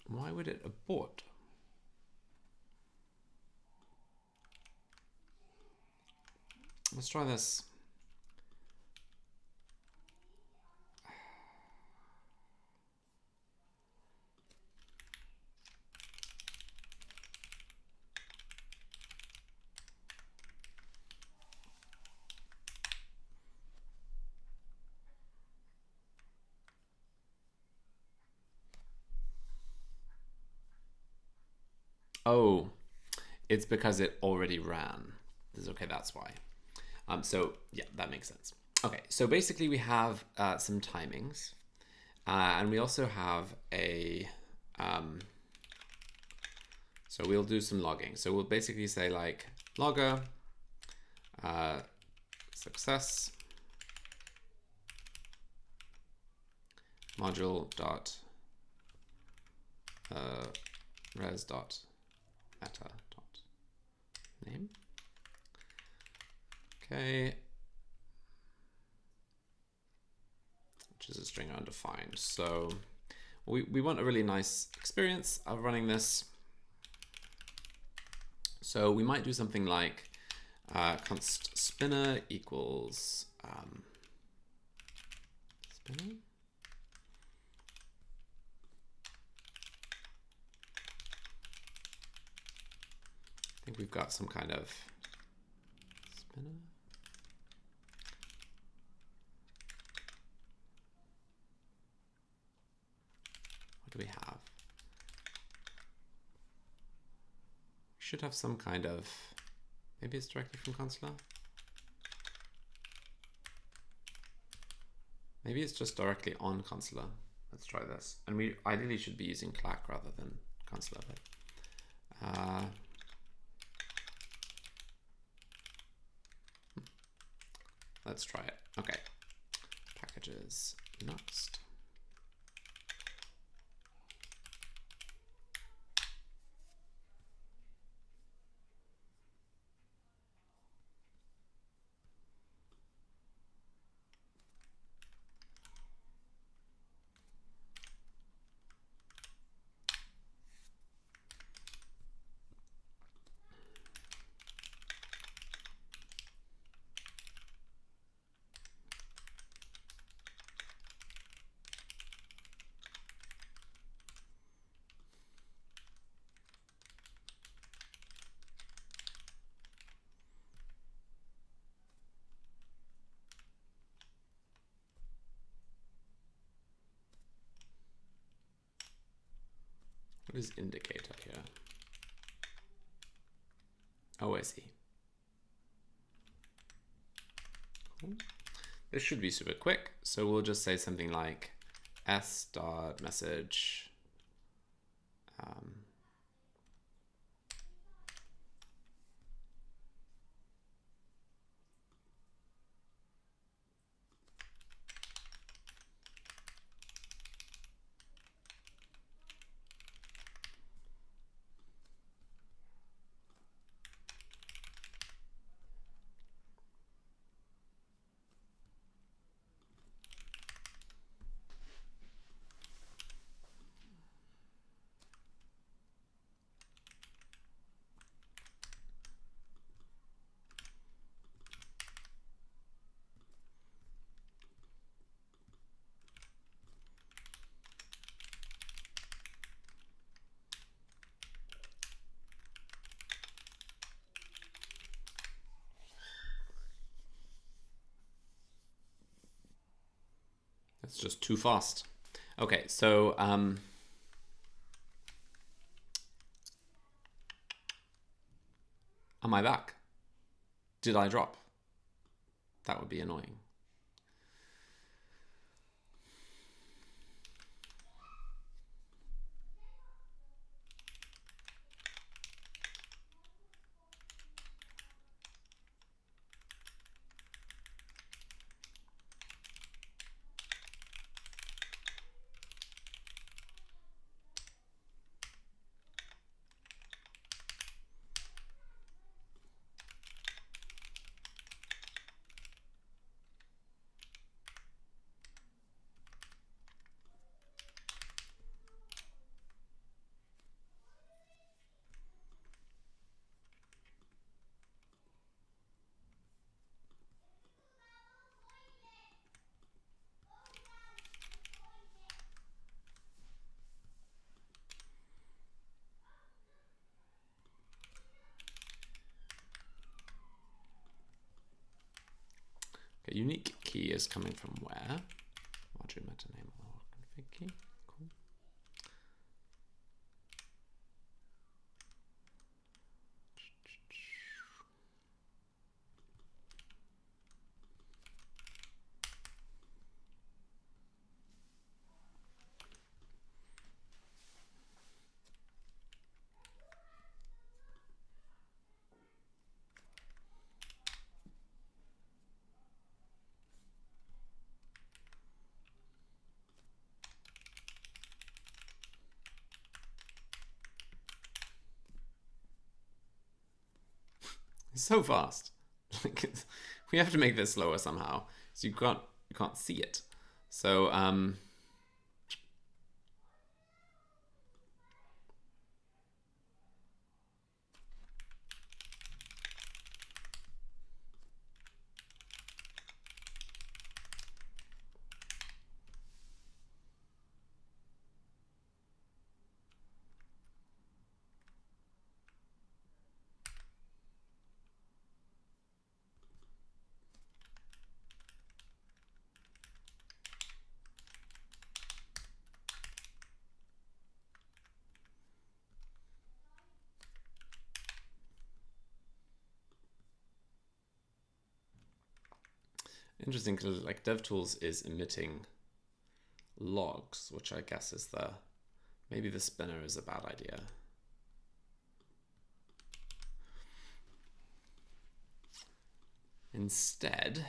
Why would it abort? Let's try this. Oh, it's because it already ran. Okay, that's why. So yeah, that makes sense. Okay, so basically we have some timings, and we also have a, so we'll do some logging. So we'll basically say like logger, success, module dot res dot meta dot name. Okay, which is a string undefined. So we want a really nice experience of running this. So we might do something like const spinner equals spinner. I think we've got some kind of spinner. What do we have? We should have some kind of, maybe it's directly from consular. Maybe it's just directly on consular. Let's try this. And we ideally should be using clack rather than consular, but let's try it. Okay. Packages nuxt. What is indicator here? Oh, I see. Cool. This should be super quick. So we'll just say something like s.message It's just too fast. Okay, so am I back? Did I drop? That would be annoying. Okay, unique key is coming from where? Module meta name or config key. Cool. It's so fast. We have to make this slower somehow, so you can't see it. So interesting, because like DevTools is emitting logs, which I guess is maybe the spinner is a bad idea. Instead,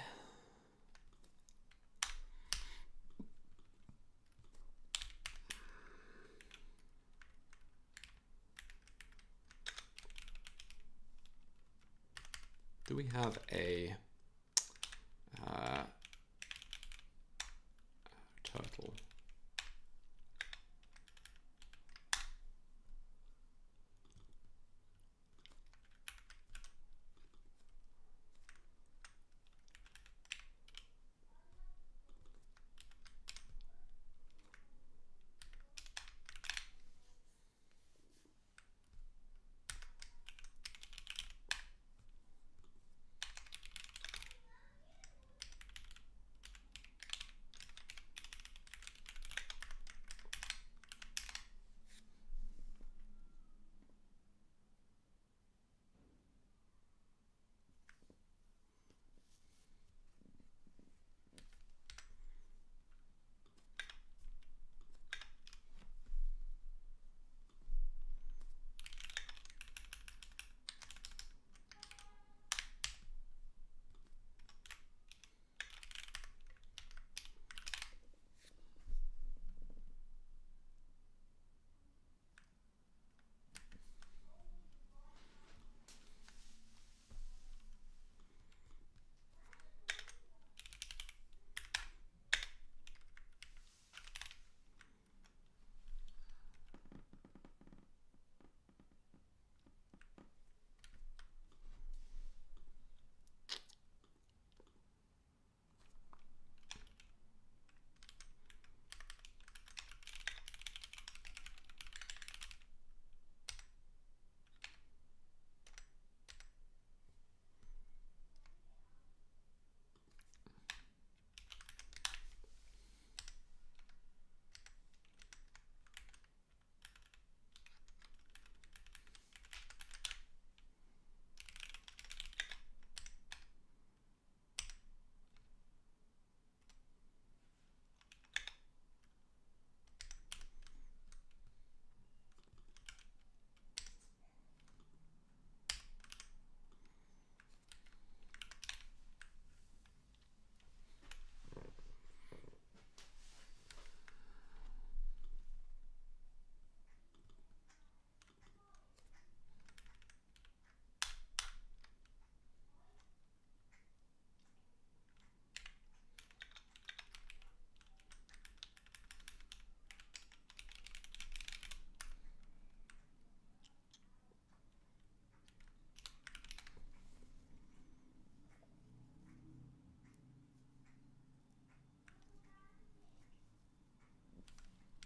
do we have a turtle?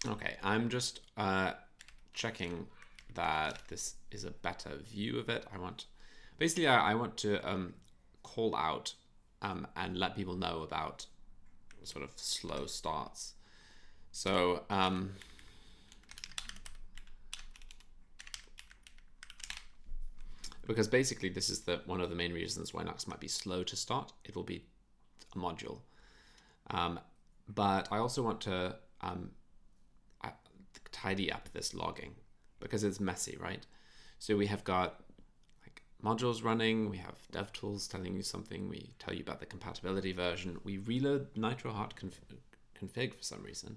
Okay, I'm just checking that this is a better view of it. Basically, I want to call out and let people know about sort of slow starts. So because basically this is one of the main reasons why nuxt might be slow to start. It will be a module. But I also want to tidy up this logging because it's messy, right? So we have got like modules running, we have DevTools telling you something, we tell you about the compatibility version, we reload nitro hard config for some reason.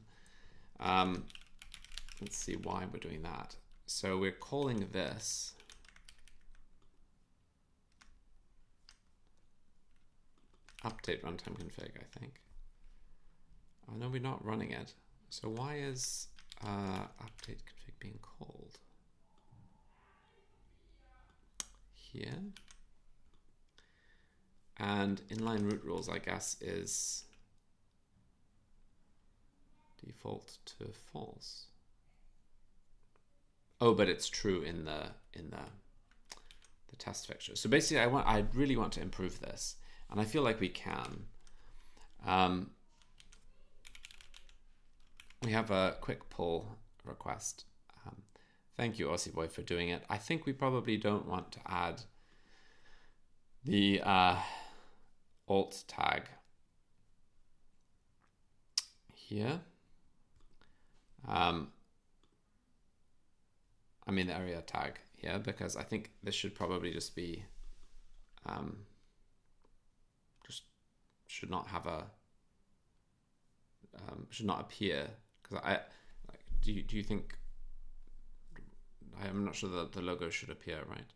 Let's see why we're doing that. So we're calling this update runtime config, I think. Oh no, we're not running it. So why is update config being called here? And inline root rules, I guess, is default to false. Oh, but it's true in the test fixture. So basically, I really want to improve this, and I feel like we can. We have a quick pull request. Thank you, Aussie Boy, for doing it. I think we probably don't want to add the alt tag here. I mean the area tag here, because I think this should probably just be should not have a should not appear, because do you think, I'm not sure that the logo should appear, right?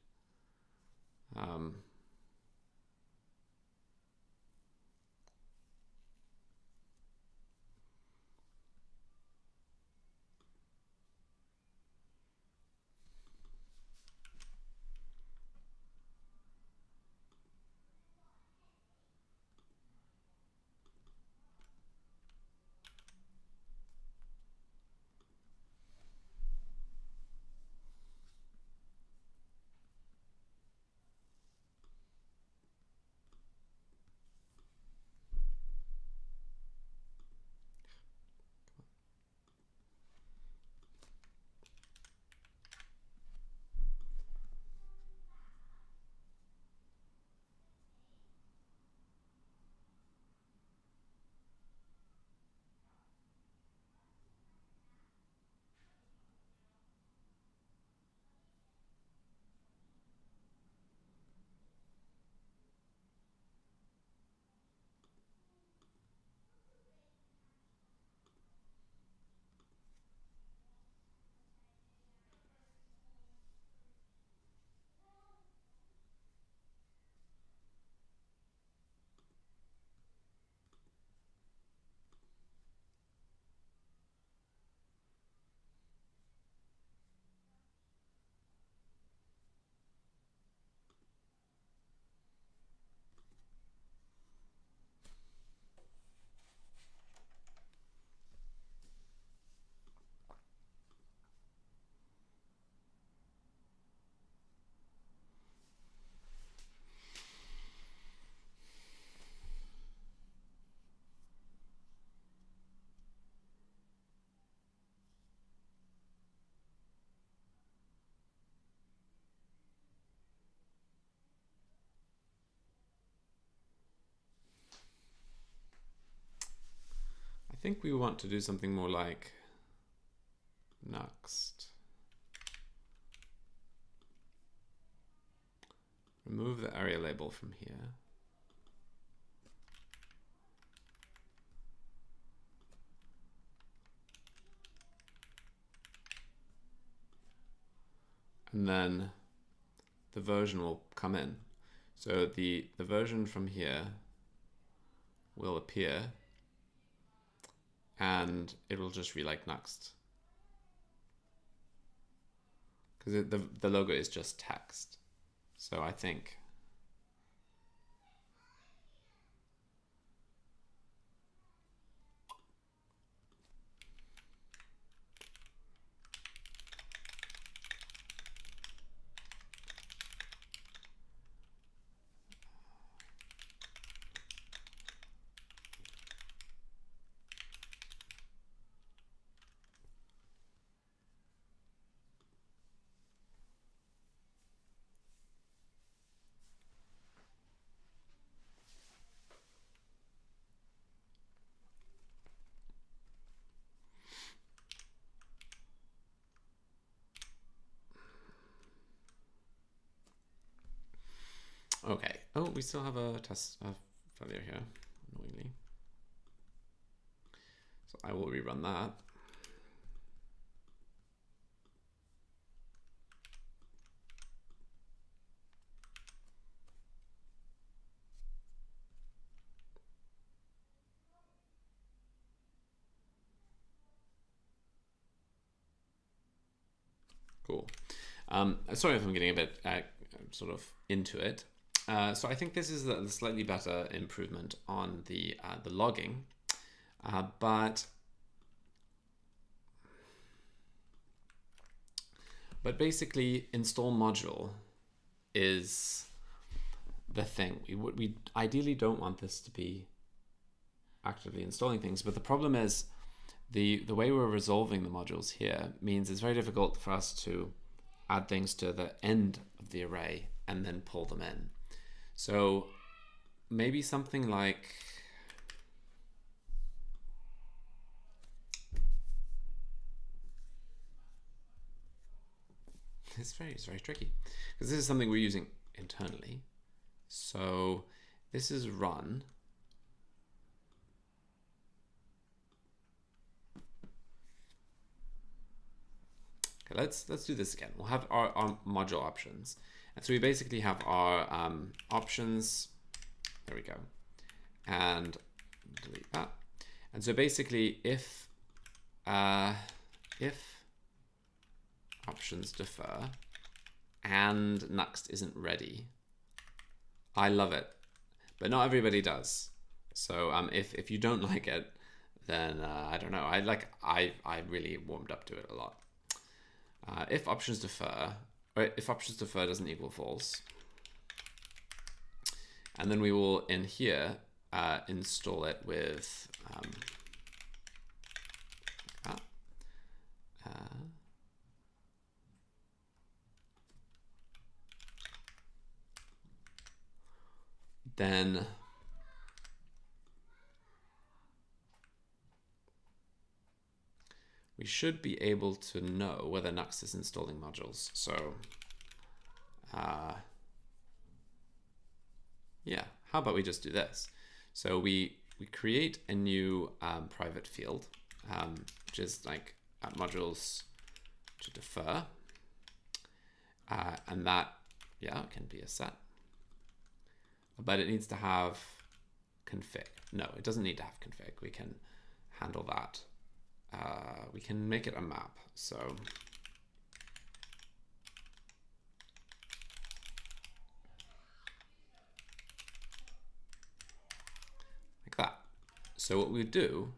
I think we want to do something more like nuxt. Remove the area label from here. And then the version will come in. So the version from here will appear, and it will just read like nuxt, because the logo is just text. So I think Okay. Oh, we still have a test failure here, annoyingly. So I will rerun that. Cool. Sorry if I'm getting a bit sort of into it. So I think this is a slightly better improvement on the logging, but basically install module is the thing. We ideally don't want this to be actively installing things, but the problem is the way we're resolving the modules here means it's very difficult for us to add things to the end of the array and then pull them in. So maybe something like it's very tricky because this is something we're using internally. So this is run. Okay, let's do this again. We'll have our module options, and so we basically have our options. There we go, and delete that. And so basically, if options defer and nuxt isn't ready, I love it, but not everybody does. So if you don't like it, then I don't know. I really warmed up to it a lot. If options defer, or if options defer doesn't equal false, and then we will in here install it with then we should be able to know whether nuxt is installing modules. So yeah, how about we just do this? So we create a new private field, which is like modules to defer, and that can be a set, but it needs to have config. No, it doesn't need to have config. We can handle that. We can make it a map. So like that. So what we do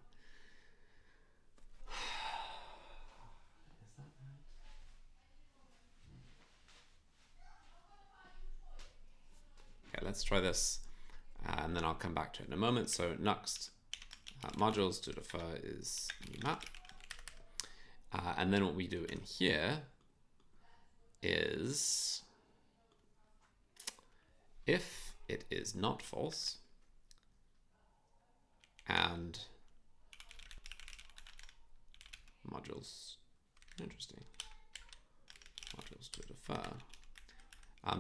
let's try this, and then I'll come back to it in a moment. So nuxt modules to defer is new map, and then what we do in here is if it is not false and modules, interesting, modules to defer.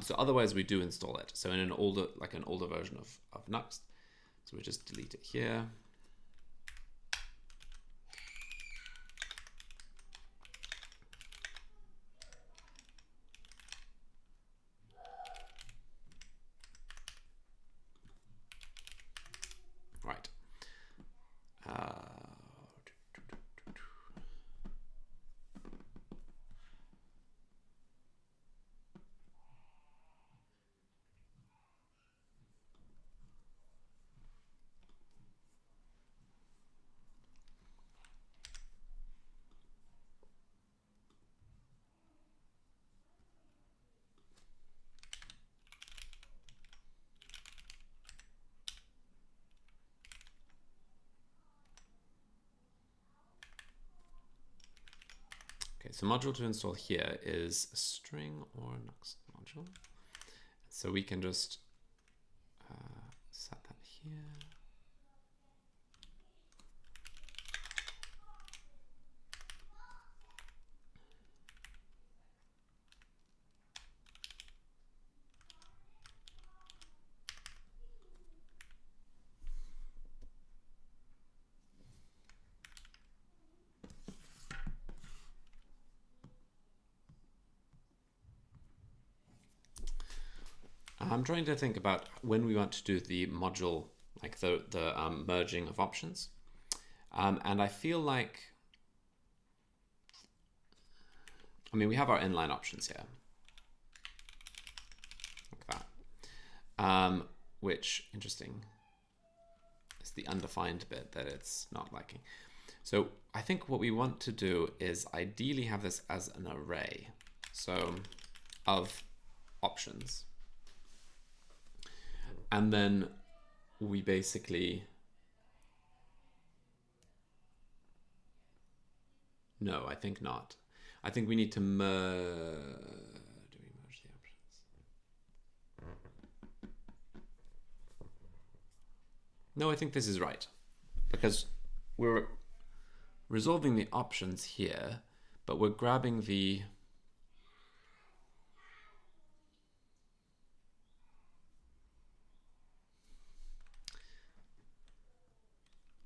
So otherwise we do install it. So in an older version of nuxt. So we just delete it here. Right. Okay, so module to install here is a string or nuxt module. So we can just set that here. I'm trying to think about when we want to do the module, like the merging of options. And I feel like, I mean, we have our inline options here, like that, which, interesting, is the undefined bit that it's not liking. So I think what we want to do is ideally have this as an array, so of options. And then we basically, no, I think not. I think we need to merge, do we merge the options? No, I think this is right, because we're resolving the options here, but we're grabbing the,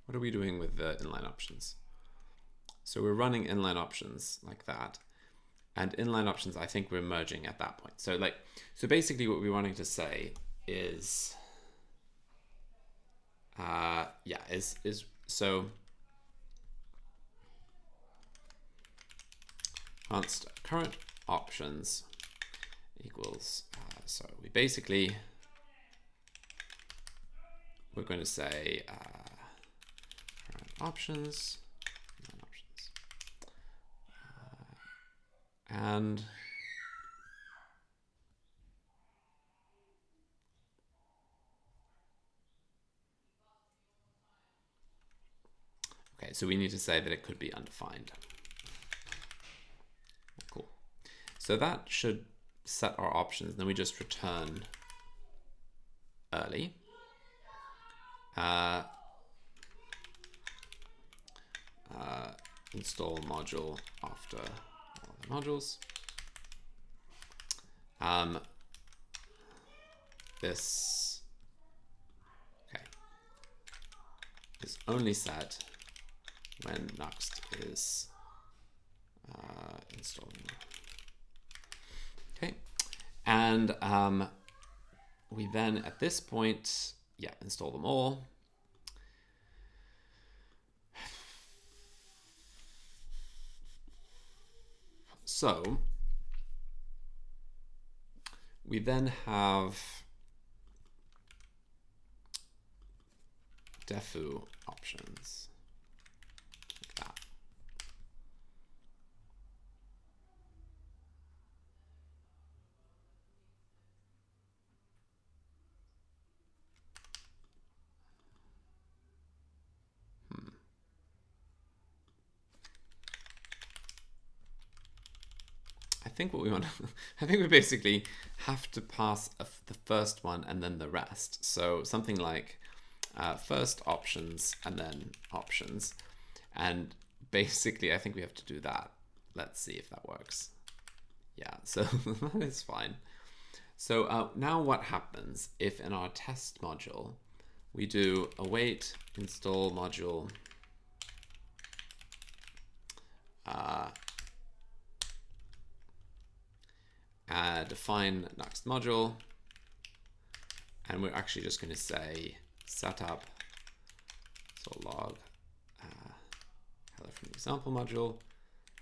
what are we doing with the inline options? So we're running inline options like that, and inline options, I think we're merging at that point. So basically what we're wanting to say is, so const current options equals, so we basically, we're going to say current options, and okay, so we need to say that it could be undefined. Cool. So that should set our options. Then we just return early. Install module after all the modules. This, okay, is only set when nuxt is installing. Okay, and we then at this point, install them all. So we then have defu options, like that. I think what we want, I think we basically have to pass the first one and then the rest. So something like first options and then options. And basically, I think we have to do that. Let's see if that works. Yeah, so that is fine. So now what happens if in our test module, we do await install module define nuxt module, and we're actually just going to say setup, so log hello from the example module,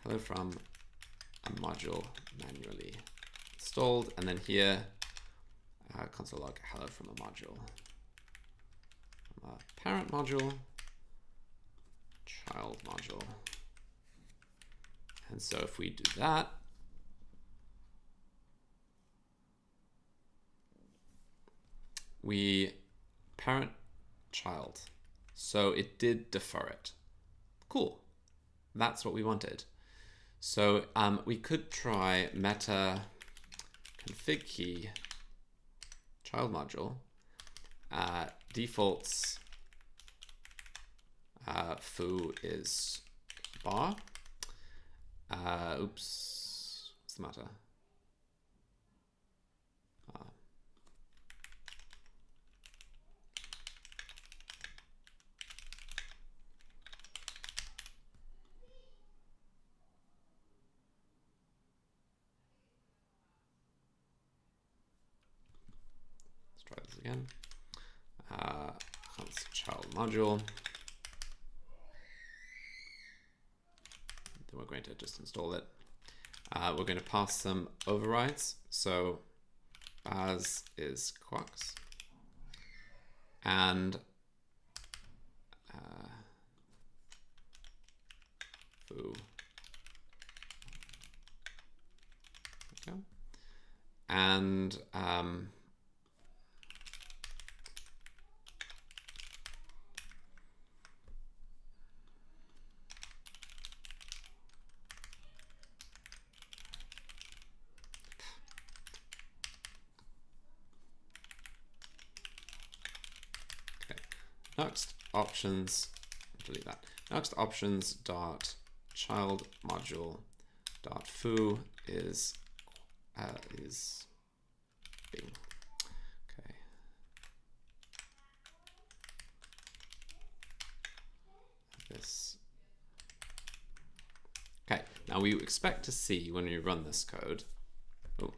hello from a module manually installed, and then here console log hello from a module, from a parent module, child module. And so if we do that, we parent child. So it did defer it. Cool. That's what we wanted. So we could try meta config key child module defaults foo is bar. Oops, what's the matter? again. Const child module. Then we're going to just install it. We're going to pass some overrides. So Baz is Quax. And foo. Okay. And nuxt options, delete that. Nuxt options dot child module dot foo is Bing. Okay. This. Okay. Now we expect to see when we run this code. Oh.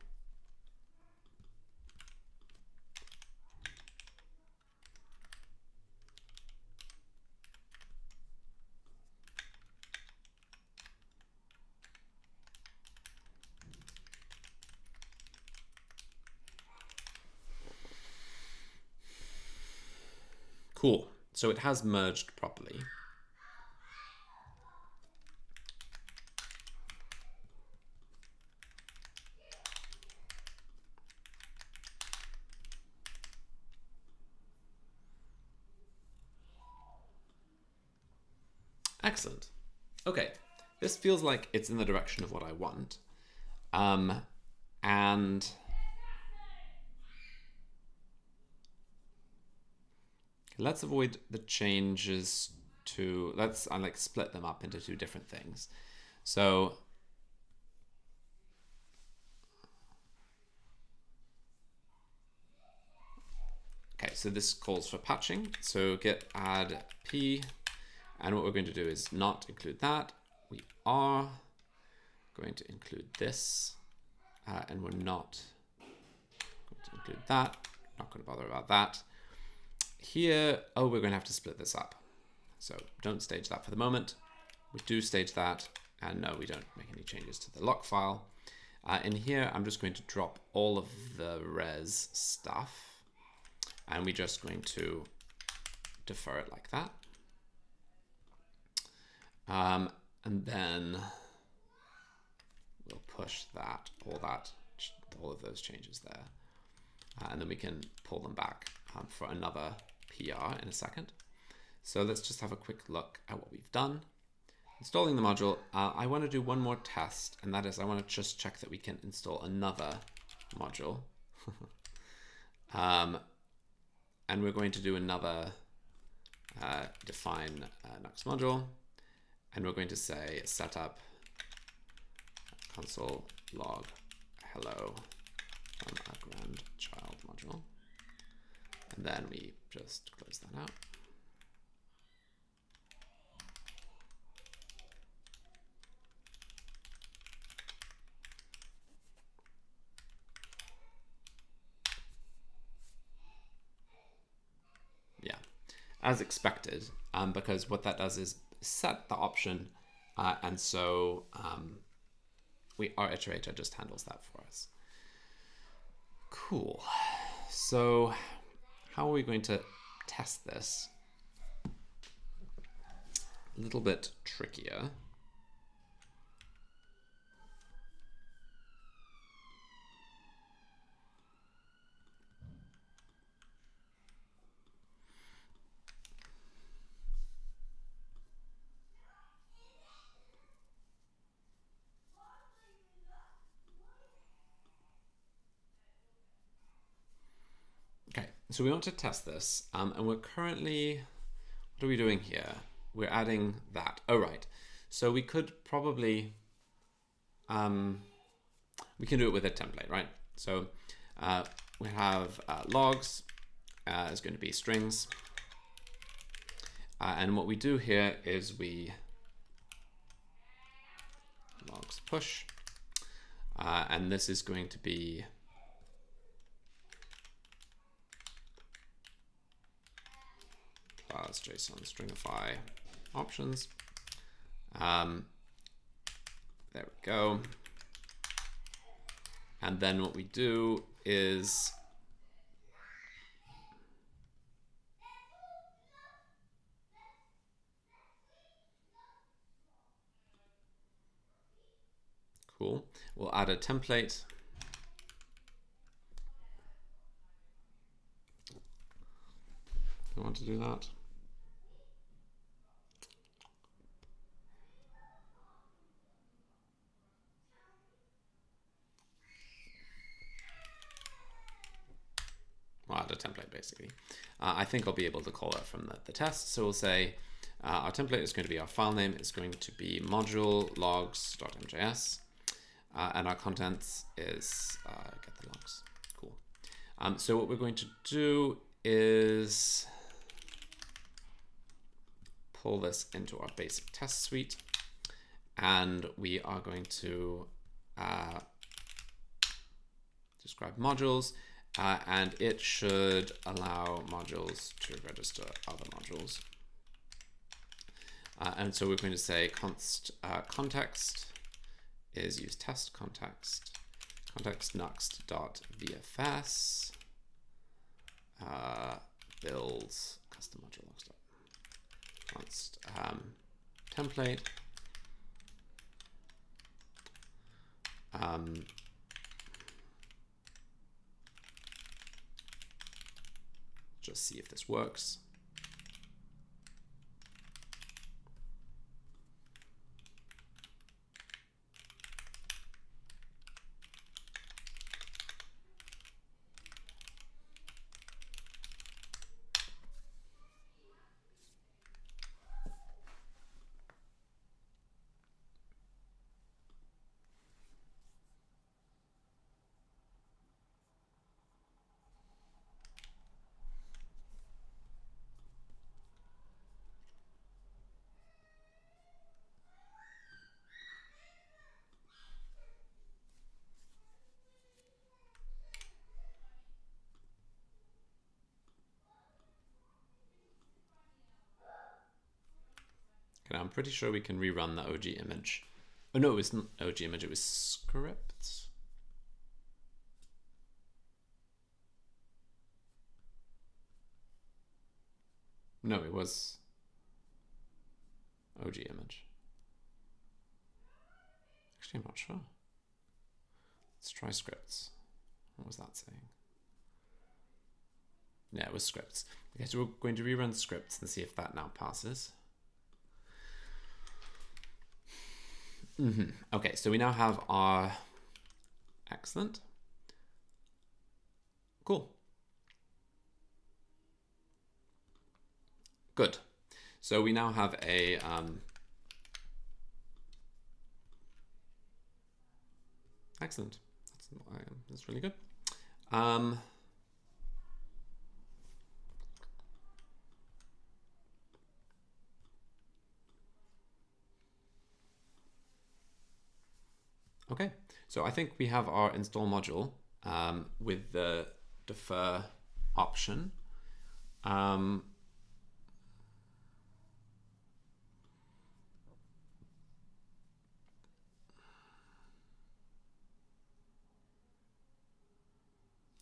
Cool. So it has merged properly. Excellent. Okay. This feels like it's in the direction of what I want. And let's avoid the changes to, let's like split them up into two different things. So okay, so this calls for patching. So git add p, and what we're going to do is not include that. We are going to include this, and we're not going to include that. Not going to bother about that. Here, oh, we're going to have to split this up. So don't stage that for the moment. We do stage that, and no, we don't make any changes to the lock file. In here, I'm just going to drop all of the res stuff, and we're just going to defer it like that. And then we'll push that, all of those changes there. And then we can pull them back for another PR in a second. So let's just have a quick look at what we've done. Installing the module, I want to do one more test, and that is I want to just check that we can install another module. And we're going to do another define nuxt module, and we're going to say setup console log hello from a grand child module, and then we just close that out. Yeah, as expected, because what that does is set the option, and so our iterator just handles that for us. Cool. So how are we going to test this? A little bit trickier. So we want to test this, and we're currently, what are we doing here? We're adding that. Oh, right. So we could probably, we can do it with a template, right? So we have logs is going to be strings. And what we do here is we logs push, and this is going to be bars JSON stringify options. There we go. And then what we do is cool. We'll add a template. I want to do that. Well, add a template basically. I think I'll be able to call that from the test. So we'll say our template is going to be our file name. It's going to be module logs.mjs. And our contents is get the logs. Cool. So what we're going to do is pull this into our basic test suite. And we are going to describe modules. And it should allow modules to register other modules. And so we're going to say const context is use test context nuxt.vfs builds custom module logs const template just see if this works. Okay, I'm pretty sure we can rerun the OG image. Oh no, it wasn't OG image, it was scripts. No, it was OG image. Actually, I'm not sure. Let's try scripts. What was that saying? Yeah, it was scripts. Okay, so we're going to rerun scripts and see if that now passes. Okay, so we now have our excellent. Cool. Good. So we now have a excellent. That's really good. Okay, so I think we have our install module with the defer option.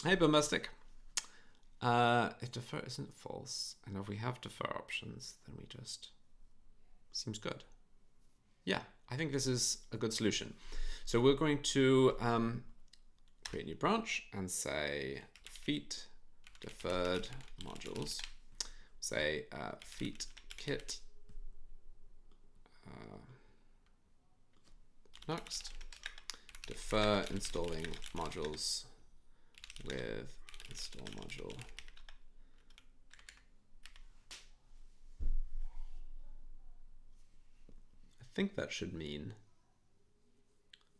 Hey, Bombastic. If defer isn't false, and if we have defer options, then we just seems good. Yeah, I think this is a good solution. So we're going to create a new branch and say feat deferred modules. Say feat kit nuxt defer installing modules with install module. I think that should mean,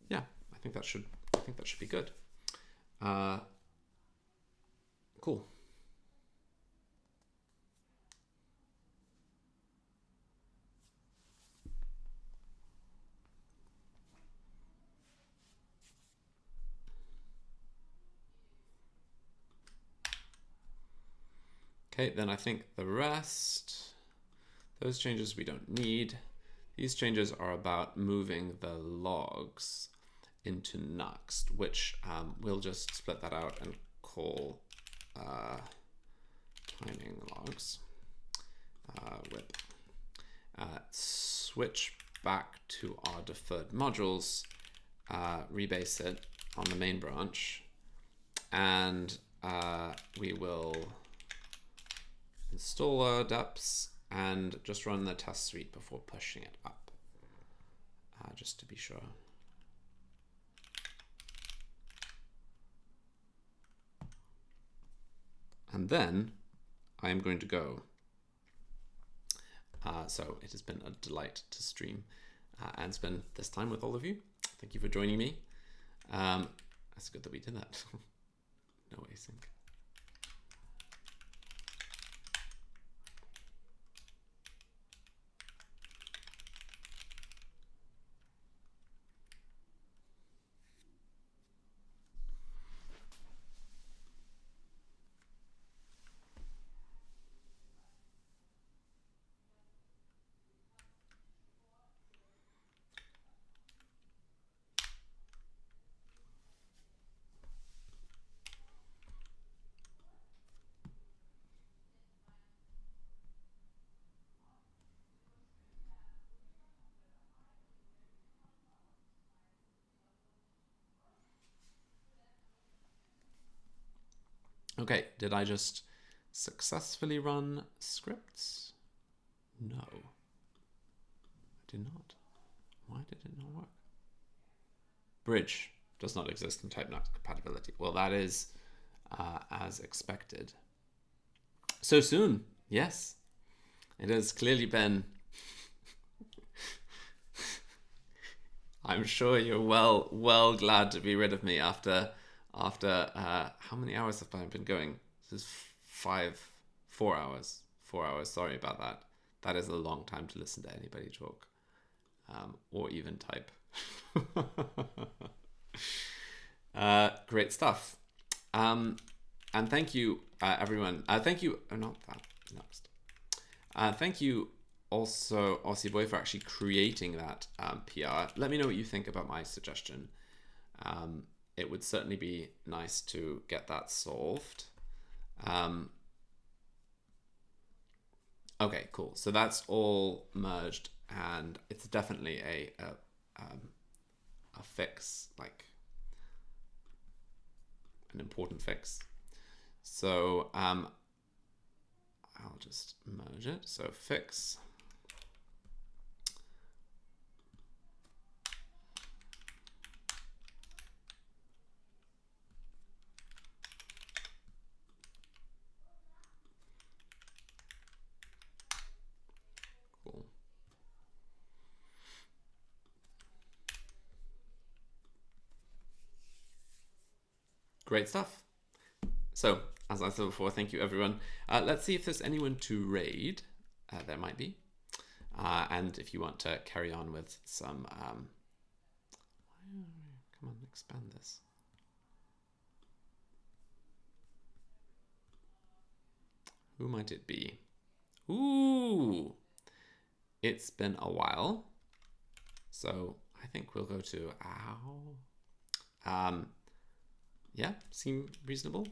yeah, I think that should be good. Cool. Okay, then I think the rest, those changes we don't need. These changes are about moving the logs into nuxt, which we'll just split that out and call timing logs with switch back to our deferred modules, rebase it on the main branch, and we will install our deps and just run the test suite before pushing it up, just to be sure. And then I am going to go. So it has been a delight to stream and spend this time with all of you. Thank you for joining me. That's good that we did that. No async. Okay, did I just successfully run scripts? No, I did not. Why did it not work? Bridge does not exist in type nuxt compatibility. Well, that is as expected. So soon, yes. It has clearly been. I'm sure you're well glad to be rid of me after how many hours have I been going? This is 4 hours. 4 hours. Sorry about that. That is a long time to listen to anybody talk, or even type. Great stuff. And thank you, everyone. Thank you. Oh, not that. Next. Thank you also, Aussie Boy, for actually creating that PR. Let me know what you think about my suggestion. It would certainly be nice to get that solved. Okay, cool. So that's all merged, and it's definitely a fix, like an important fix. So I'll just merge it. So fix. Cool. Great stuff. So, as I said before, thank you, everyone. Let's see if there's anyone to raid. There might be. And if you want to carry on with some... come on, expand this. Who might it be? Ooh! It's been a while. So, I think we'll go to... Ow. Yeah, seem reasonable.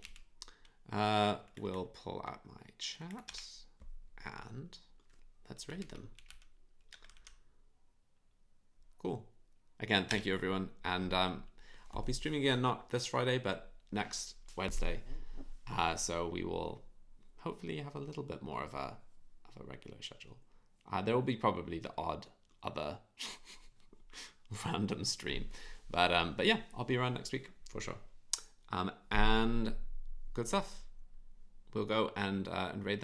We'll pull out my chat and let's raid them. Cool. Again, thank you, everyone. And I'll be streaming again, not this Friday, but next Wednesday. So we will hopefully have a little bit more of a regular schedule. There will be probably the odd other random stream. But yeah, I'll be around next week for sure. And good stuff. We'll go and raid them.